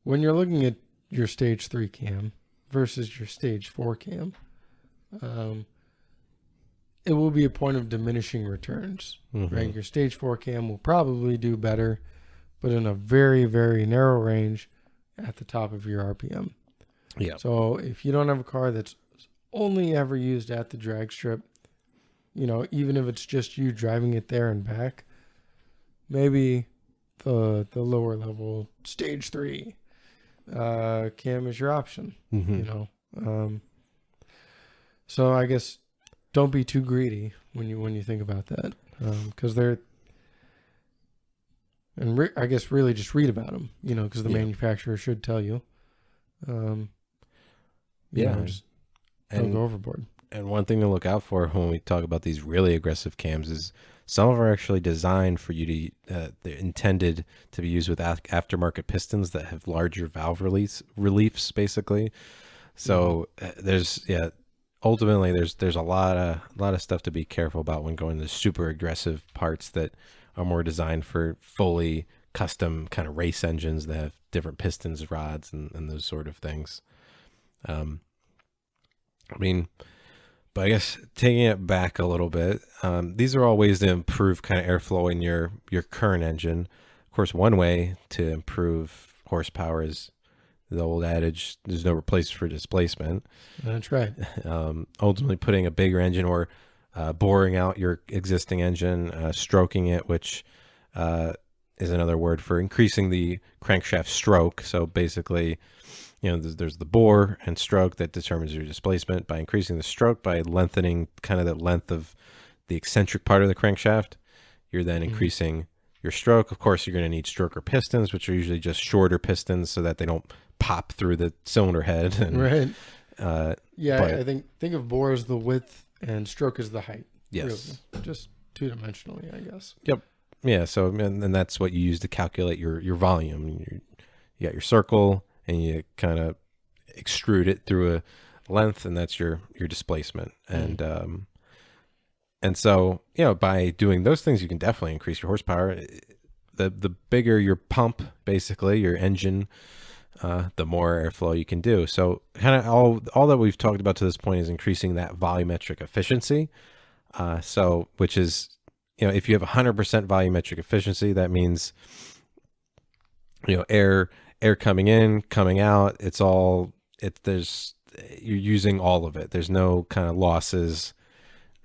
When you're looking at your stage 3 cam versus your stage 4 cam, it will be a point of diminishing returns, right? Your stage 4 cam will probably do better, but in a very, very narrow range at the top of your RPM. Yeah. So if you don't have a car that's only ever used at the drag strip, even if it's just you driving it there and back, maybe the lower level stage 3 cam is your option. So I guess don't be too greedy when you think about that, because they're. And I guess really just read about them, because the manufacturer should tell you. Just don't go overboard. And one thing to look out for when we talk about these really aggressive cams is some of them are actually designed for you to, they're intended to be used with aftermarket pistons that have larger valve reliefs, basically. So ultimately there's a lot of stuff to be careful about when going to super aggressive parts that are more designed for fully custom kind of race engines that have different pistons, rods, and those sort of things. I mean, but I guess taking it back a little bit, these are all ways to improve kind of airflow in your current engine. Of course, one way to improve horsepower is the old adage, there's no replacement for displacement. That's right. Ultimately, putting a bigger engine or boring out your existing engine, stroking it, which is another word for increasing the crankshaft stroke. So basically, there's the bore and stroke that determines your displacement. By increasing the stroke, by lengthening kind of the length of the eccentric part of the crankshaft, you're then increasing your stroke. Of course, you're going to need stroker pistons, which are usually just shorter pistons so that they don't pop through the cylinder head. And, right. but, I think of bore as the width and stroke as the height. Yes. Really. Just two-dimensionally, I guess. Yep. Yeah. So, and that's what you use to calculate your volume. You got your circle, and you kind of extrude it through a length, and that's your displacement. And so, by doing those things, you can definitely increase your horsepower. The bigger your pump, basically your engine, the more airflow you can do. So kind of all that we've talked about to this point is increasing that volumetric efficiency. So which is, if you have 100% volumetric efficiency, that means, air coming in, coming out, you're using all of it. There's no kind of losses.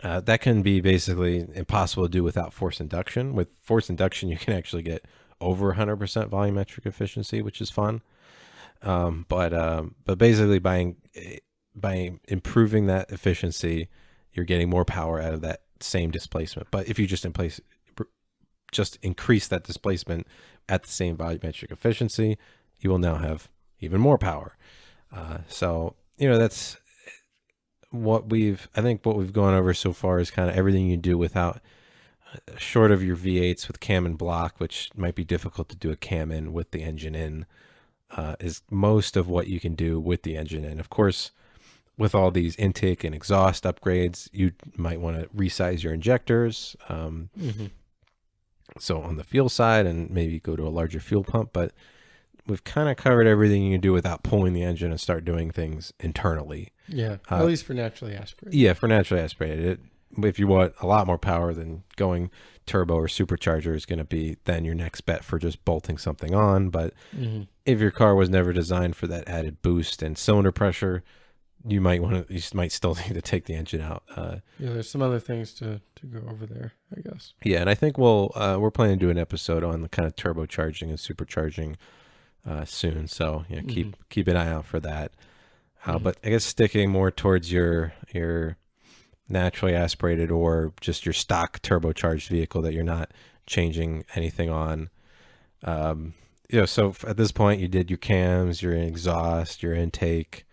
That can be basically impossible to do without forced induction. With forced induction, you can actually get over 100% volumetric efficiency, which is fun. But basically by improving that efficiency, you're getting more power out of that same displacement. But if you just increase that displacement at the same volumetric efficiency, you will now have even more power. So that's what we've gone over so far is kind of everything you do without, short of your V8s with cam and block, which might be difficult to do a cam in with the engine in, is most of what you can do with the engine in. Of course, with all these intake and exhaust upgrades, you might want to resize your injectors. So on the fuel side, and maybe go to a larger fuel pump, but we've kind of covered everything you can do without pulling the engine and start doing things internally. Yeah, at least for naturally aspirated. Yeah, for naturally aspirated. If you want a lot more power, then going turbo or supercharger is going to be then your next bet for just bolting something on. But if your car was never designed for that added boost and cylinder pressure, you might still need to take the engine out. There's some other things to go over there, I guess. Yeah, and I think we're planning to do an episode on the kind of turbocharging and supercharging soon. So keep an eye out for that. But I guess sticking more towards your naturally aspirated or just your stock turbocharged vehicle that you're not changing anything on. So at this point you did your cams, your exhaust, your intake,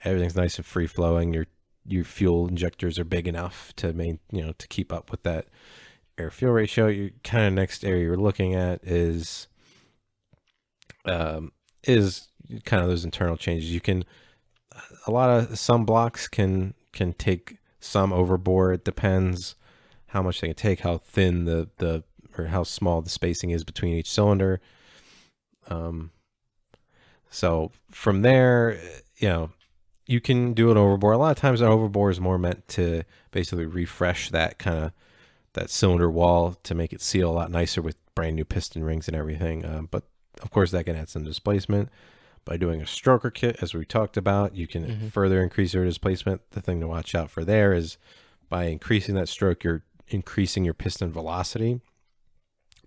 everything's nice and free flowing. Your fuel injectors are big enough to to keep up with that air fuel ratio. Your kind of next area you're looking at is kind of those internal changes. You can, some blocks can take some overbore. It depends how much they can take, how thin or how small the spacing is between each cylinder. So from there, you can do an overbore. A lot of times an overbore is more meant to basically refresh that cylinder wall to make it seal a lot nicer with brand new piston rings and everything. But of course that can add some displacement. By doing a stroker kit, as we talked about, you can further increase your displacement. The thing to watch out for there is by increasing that stroke, you're increasing your piston velocity.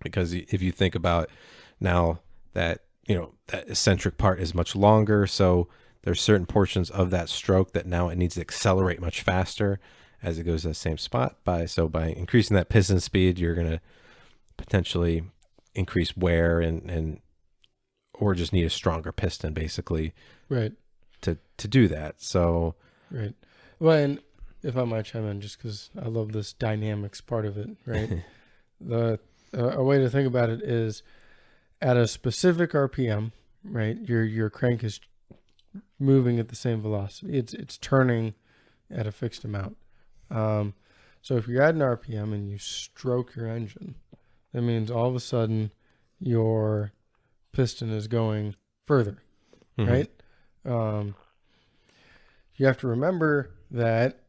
Because if you think about now that, that eccentric part is much longer, so there's certain portions of that stroke that now it needs to accelerate much faster as it goes to the same spot. By increasing that piston speed, you're going to potentially increase wear or just need a stronger piston, basically, right, to do that. So, right. Well, and if I might chime in, just because I love this dynamics part of it, right? A way to think about it is at a specific RPM, right? Your crank is moving at the same velocity. It's turning at a fixed amount. So if you're at an RPM and you stroke your engine, that means all of a sudden your piston is going further, Mhm. right? You have to remember that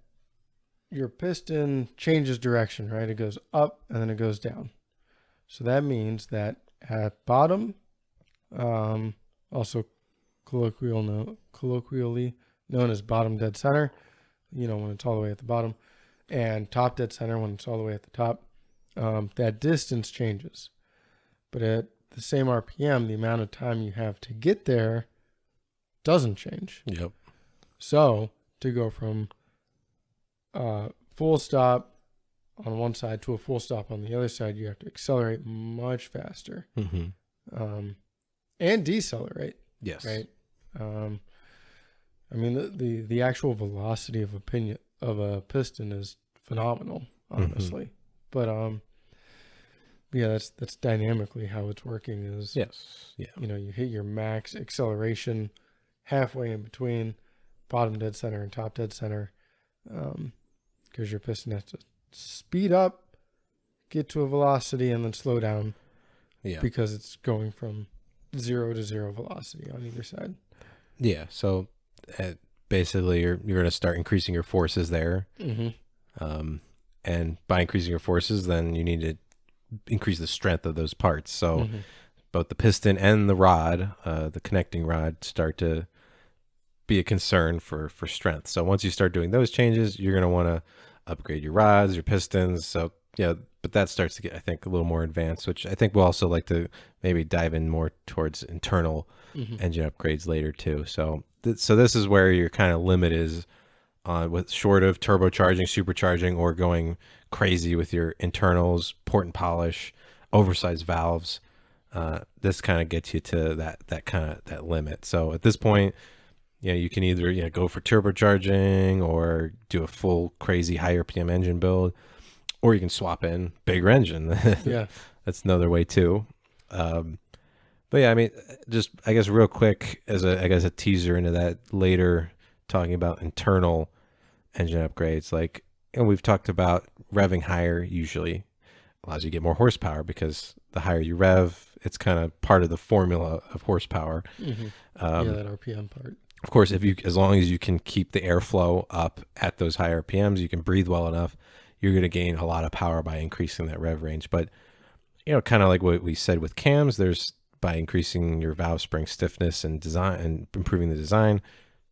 your piston changes direction, right? It goes up and then it goes down. So that means that at bottom, also colloquially known as bottom dead center, when it's all the way at the bottom, and top dead center when it's all the way at the top, that distance changes. But at the same RPM, the amount of time you have to get there doesn't change. Yep. So to go from full stop on one side to a full stop on the other side, you have to accelerate much faster, and decelerate. Yes. Right. I mean, the actual velocity of a piston is phenomenal, honestly. But yeah, that's dynamically how it's working. Is Yes. Yeah. you hit your max acceleration halfway in between bottom dead center and top dead center, because your piston has to speed up, get to a velocity, and then slow down. Yeah. Because it's going from 0 to 0 velocity on either side. Yeah. So basically, you're going to start increasing your forces there. And by increasing your forces, then you need to increase the strength of those parts. So both the piston and the rod, the connecting rod, start to be a concern for strength. So once you start doing those changes, you're going to want to upgrade your rods, your pistons. So yeah, but that starts to get, I think, a little more advanced, which I think we'll also like to maybe dive in more towards internal engine upgrades later too. So this is where your kind of limit is on, with short of turbocharging, supercharging, or going crazy with your internals, port and polish, oversized valves. This kind of gets you to that limit. So at this point, you can either go for turbocharging or do a full crazy high RPM engine build, or you can swap in bigger engine. Yeah, that's another way too. But yeah, I mean, just I guess real quick as a teaser into that later, talking about internal engine upgrades. Like, we've talked about revving higher usually allows you to get more horsepower, because the higher you rev, it's kind of part of the formula of horsepower. that RPM part. Of course, as long as you can keep the airflow up at those high RPMs, you can breathe well enough, you're going to gain a lot of power by increasing that rev range. But, kind of like what we said with cams, there's, by increasing your valve spring stiffness and design and improving the design,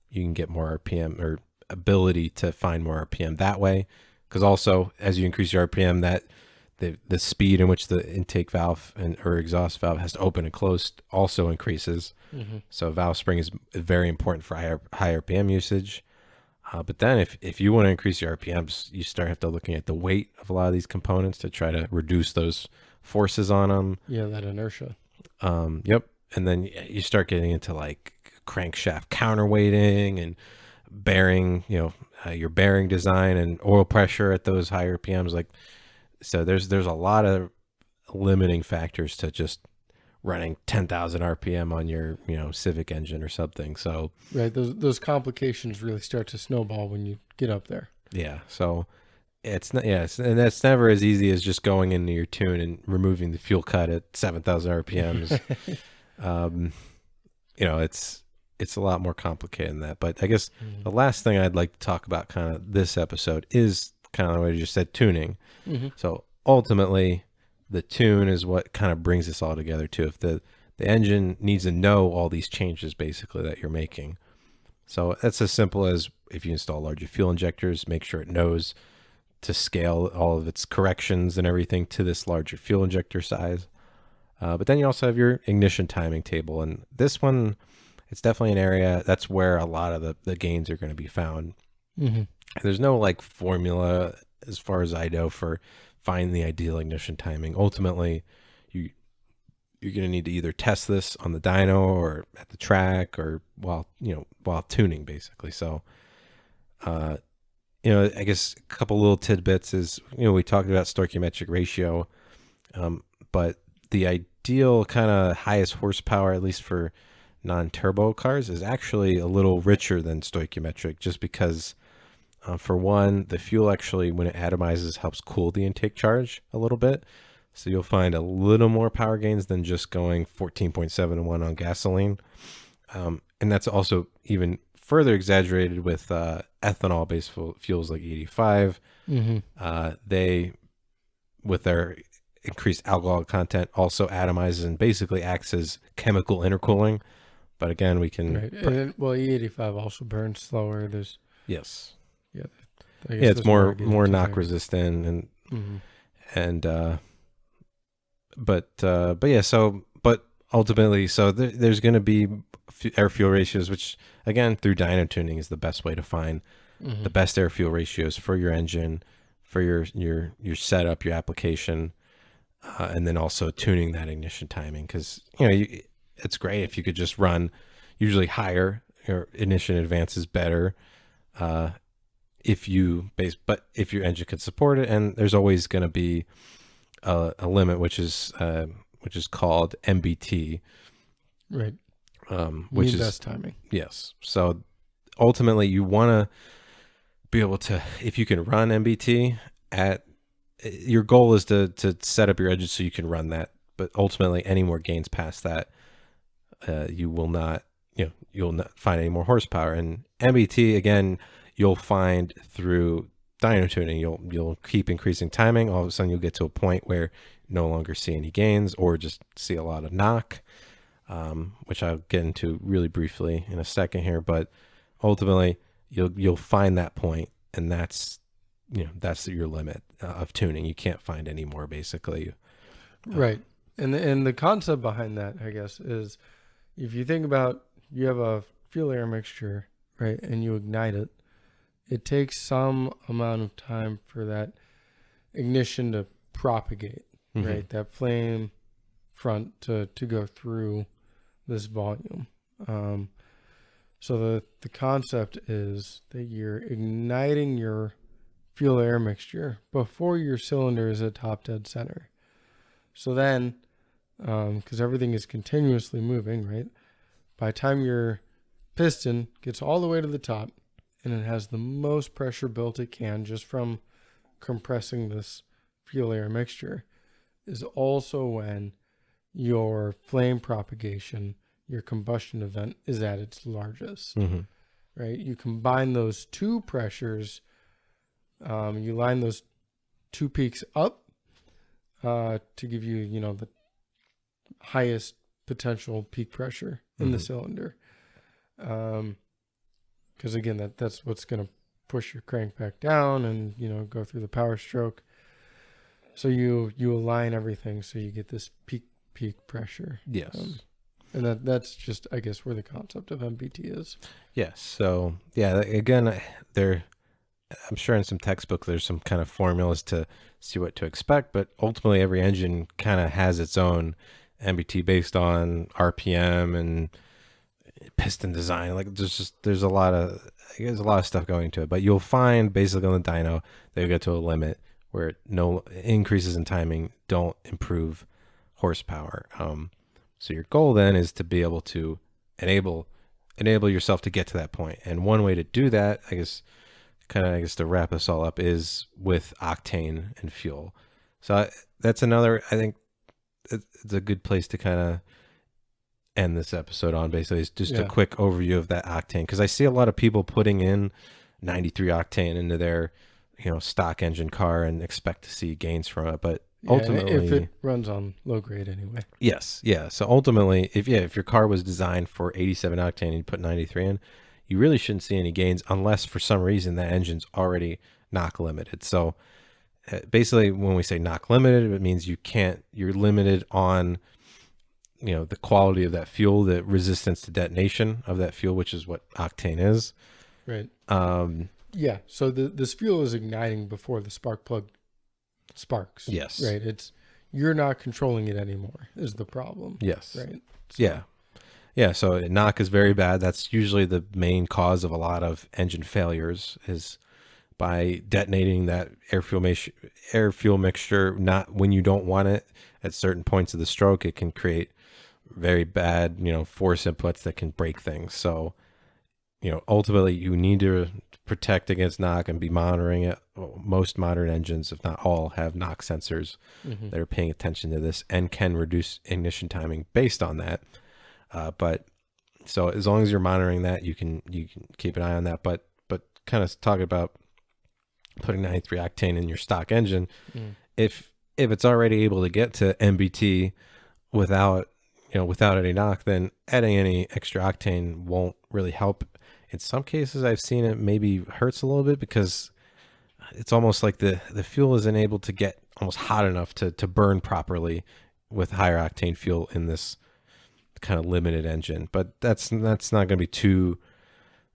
you can get more RPM, or ability to find more RPM that way. Because also, as you increase your RPM, that the speed in which the intake valve or exhaust valve has to open and close also increases. So valve spring is very important for high RPM usage. But then if you want to increase your RPMs, you have to looking at the weight of a lot of these components to try to reduce those forces on them. Yeah, that inertia. Yep. And then you start getting into like crankshaft counterweighting and bearing, your bearing design and oil pressure at those higher RPMs. Like, so there's a lot of limiting factors to just running 10,000 RPM on your, Civic engine or something. So right, those complications really start to snowball when you get up there. Yeah. So it's not, and that's never as easy as just going into your tune and removing the fuel cut at 7,000 RPMs. It's a lot more complicated than that. But I guess the last thing I'd like to talk about kind of this episode is kind of what you just said, tuning. So ultimately, the tune is what kind of brings this all together too. If the engine needs to know all these changes basically that you're making. So that's as simple as, if you install larger fuel injectors, make sure it knows to scale all of its corrections and everything to this larger fuel injector size. But then you also have your ignition timing table. And this one, it's definitely an area that's where a lot of the gains are going to be found. There's no like formula, as far as I know, for finding the ideal ignition timing. Ultimately, you're going to need to either test this on the dyno or at the track, or while tuning basically. So, I guess a couple little tidbits is, we talked about stoichiometric ratio, but the ideal kind of highest horsepower, at least for non-turbo cars, is actually a little richer than stoichiometric, just because, for one, the fuel actually, when it atomizes, helps cool the intake charge a little bit. So you'll find a little more power gains than just going 14.7 to 1 on gasoline. And that's also even further exaggerated with ethanol-based fuels like 85. They, with their increased alcohol content, also atomizes and basically acts as chemical intercooling. But again, we can... Right. And well, E85 also burns slower. There's... Yes. Yeah. Yeah, it's more knock resistant but yeah, so but ultimately, so there's going to be air fuel ratios, which again through dyno tuning is the best way to find the best air fuel ratios for your engine, for your setup, your application, and then also tuning that ignition timing, because it's great if you could just run usually higher. Your ignition advance is better if your engine could support it, and there's always going to be a limit, which is called MBT, right? Which is best timing. Yes. So ultimately, you want to be able to, if you can run MBT your goal is to set up your engine so you can run that. But ultimately, any more gains past that, you will not, you'll not find any more horsepower. And MBT, again, you'll find through dyno tuning. You'll keep increasing timing. All of a sudden, you'll get to a point where you no longer see any gains, or just see a lot of knock, which I'll get into really briefly in a second here. But ultimately, you'll find that point, and that's your limit of tuning. You can't find any more, basically. Right. And the concept behind that, I guess, is if you think about, you have a fuel air mixture, right, and you ignite it, it takes some amount of time for that ignition to propagate, right? That flame front to go through this volume. So the concept is that you're igniting your fuel air mixture before your cylinder is at top dead center. So then, because everything is continuously moving, right? By the time your piston gets all the way to the top, and it has the most pressure built it can just from compressing this fuel air mixture, is also when your flame propagation, your combustion event, is at its largest. Right? You combine those two pressures, you line those two peaks up to give you, the highest potential peak pressure in the cylinder. Because again, that's what's going to push your crank back down and, go through the power stroke. So you align everything so you get this peak pressure. Yes. And that's just, I guess, where the concept of MBT is. Yes. So yeah, again, I'm sure in some textbooks there's some kind of formulas to see what to expect, but ultimately every engine kind of has its own MBT based on RPM and piston design. Like there's a lot of stuff going into it, but you'll find basically on the dyno they get to a limit where no increases in timing don't improve horsepower. So your goal then is to be able to enable yourself to get to that point. And one way to do that, I guess to wrap us all up, is with octane and fuel. So that's another, I think it's a good place to kind of end this episode on. Basically, it's just a quick overview of that octane, because I see a lot of people putting in 93 octane into their stock engine car and expect to see gains from it, but ultimately, if it runs on low grade anyway. Yes, yeah. So ultimately, if your car was designed for 87 octane and you put 93 in, you really shouldn't see any gains unless for some reason that engine's already knock limited. So basically, when we say knock limited, it means you're limited on the quality of that fuel, the resistance to detonation of that fuel, which is what octane is. Right. Yeah. So this fuel is igniting before the spark plug sparks. Yes. Right. You're not controlling it anymore is the problem. Yes. Right. So. Yeah. So knock is very bad. That's usually the main cause of a lot of engine failures, is by detonating that air fuel mixture not when you don't want it at certain points of the stroke. It can create very bad, force inputs that can break things. So, ultimately you need to protect against knock and be monitoring it. Well, most modern engines, if not all, have knock sensors Mm-hmm. that are paying attention to this and can reduce ignition timing based on that. But so as long as you're monitoring that, you can keep an eye on that. But kind of talking about putting 93 octane in your stock engine, if it's already able to get to MBT without without any knock, then adding any extra octane won't really help. In some cases, I've seen it maybe hurts a little bit because it's almost like the fuel isn't able to get almost hot enough to burn properly with higher octane fuel in this kind of limited engine. But that's not going to be too.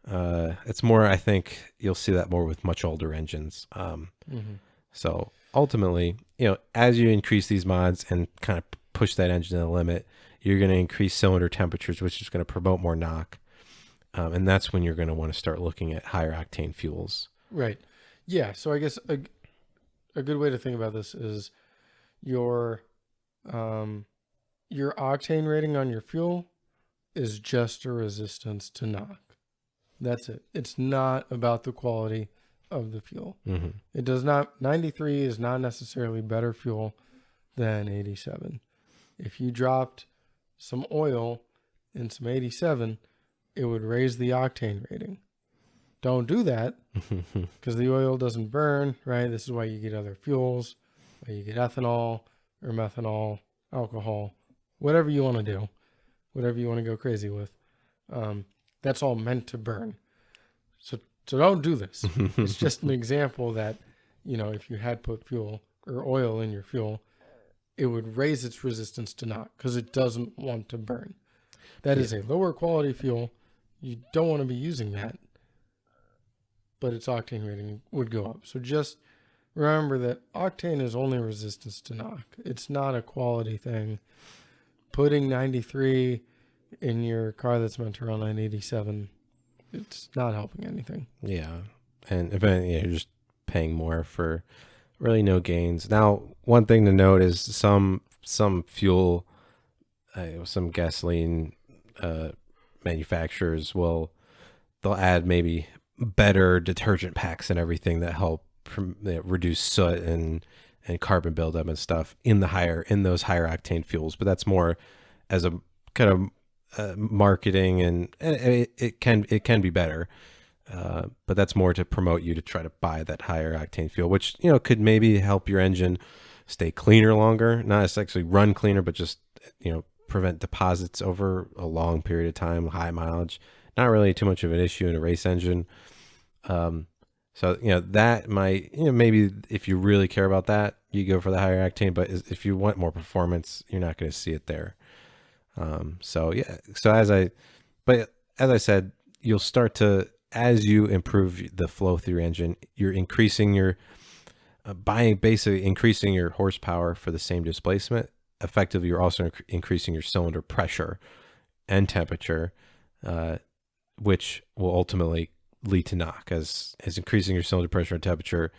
It's more, I think you'll see that more with much older engines. So ultimately, as you increase these mods and kind of push that engine to the limit, you're going to increase cylinder temperatures, which is going to promote more knock. And that's when you're going to want to start looking at higher octane fuels. Right. Yeah. So I guess a good way to think about this is your octane rating on your fuel is just a resistance to knock. That's it. It's not about the quality of the fuel. Mm-hmm. It does not. 93 is not necessarily better fuel than 87. If you dropped some oil in some 87, it would raise the octane rating. Don't do that because the oil doesn't burn, right? This is why you get other fuels, why you get ethanol or methanol, alcohol, whatever you want to do, whatever you want to go crazy with. That's all meant to burn. So don't do this. It's just an example that, if you had put fuel or oil in your fuel, it would raise its resistance to knock because it doesn't want to burn. That is a lower quality fuel. You don't want to be using that, but its octane rating would go up. So just remember that octane is only resistance to knock. It's not a quality thing. Putting 93 in your car that's meant to run 987, it's not helping anything. Yeah. And if anything, you're just paying more for really no gains. Now, one thing to note is some fuel, some gasoline manufacturers they'll add maybe better detergent packs and everything that help reduce soot and carbon buildup and stuff in those higher octane fuels. But that's more as a kind of marketing, and it can be better, but that's more to promote you to try to buy that higher octane fuel, which could maybe help your engine stay cleaner longer, not as actually run cleaner, but just prevent deposits over a long period of time, high mileage. Not really too much of an issue in a race engine. So that might maybe if you really care about that, you go for the higher octane, but if you want more performance, you're not going to see it there. So as I said, you'll start to, as you improve the flow through your engine, you're increasing your basically increasing your horsepower for the same displacement. Effectively, you're also increasing your cylinder pressure and temperature, which will ultimately lead to knock. As increasing your cylinder pressure and temperature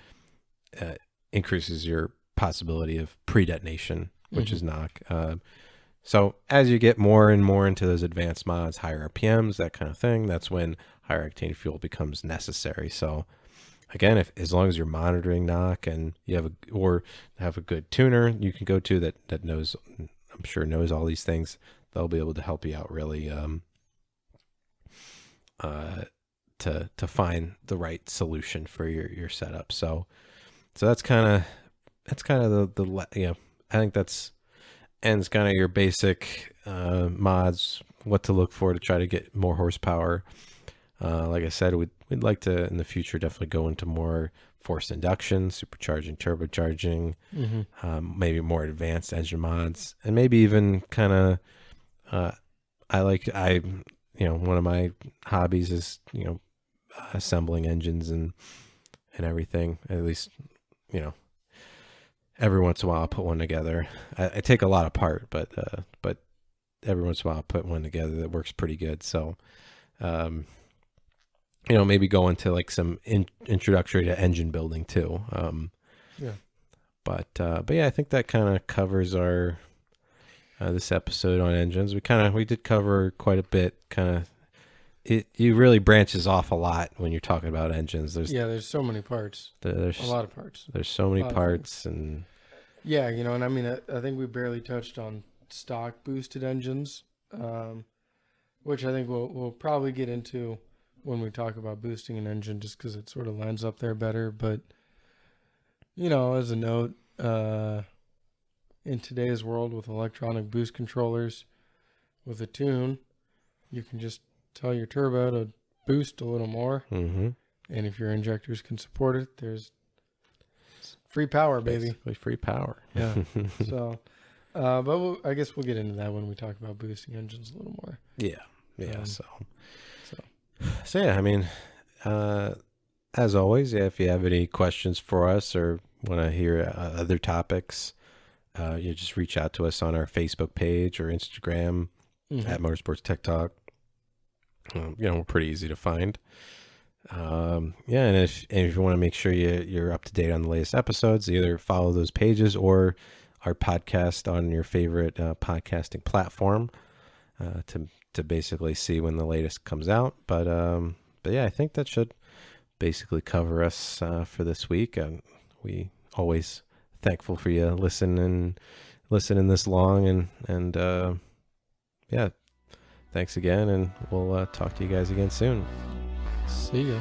increases your possibility of pre-detonation, which is knock. So as you get more and more into those advanced mods, higher RPMs, that kind of thing, that's when higher octane fuel becomes necessary. So again, as long as you're monitoring knock and you have a good tuner you can go to that knows, I'm sure knows all these things, they'll be able to help you out really to find the right solution for your setup. So that's kind of the I think that's ends kind of your basic mods, what to look for to try to get more horsepower. Like I said, we'd like to in the future definitely go into more forced induction, supercharging, turbocharging, maybe more advanced engine mods, and maybe even kind of one of my hobbies is assembling engines and everything. At least every once in a while I'll put one together. I take a lot apart, but every once in a while I'll put one together that works pretty good. So maybe go into like some introductory to engine building too. But yeah, I think that kind of covers our this episode on engines. We did cover quite a bit, kind of it really branches off a lot when you're talking about engines. There's so many parts, a lot of parts, there's so a many lot of parts, and yeah, and I mean, I think we barely touched on stock boosted engines, which I think we'll probably get into when we talk about boosting an engine, just because it sort of lines up there better. But as a note, in today's world with electronic boost controllers, with a tune, you can just tell your turbo to boost a little more, and if your injectors can support it, there's free power, baby. Basically free power. Yeah. So, but I guess we'll get into that when we talk about boosting engines a little more. Yeah. So yeah, I mean, as always, if you have any questions for us or want to hear other topics, you just reach out to us on our Facebook page or Instagram at Motorsports Tech Talk. We're pretty easy to find. And if you want to make sure you're up to date on the latest episodes, either follow those pages or our podcast on your favorite podcasting platform to basically see when the latest comes out. But yeah, I think that should basically cover us for this week. We always thankful for you listening this long, and yeah, thanks again, and we'll talk to you guys again soon. See ya.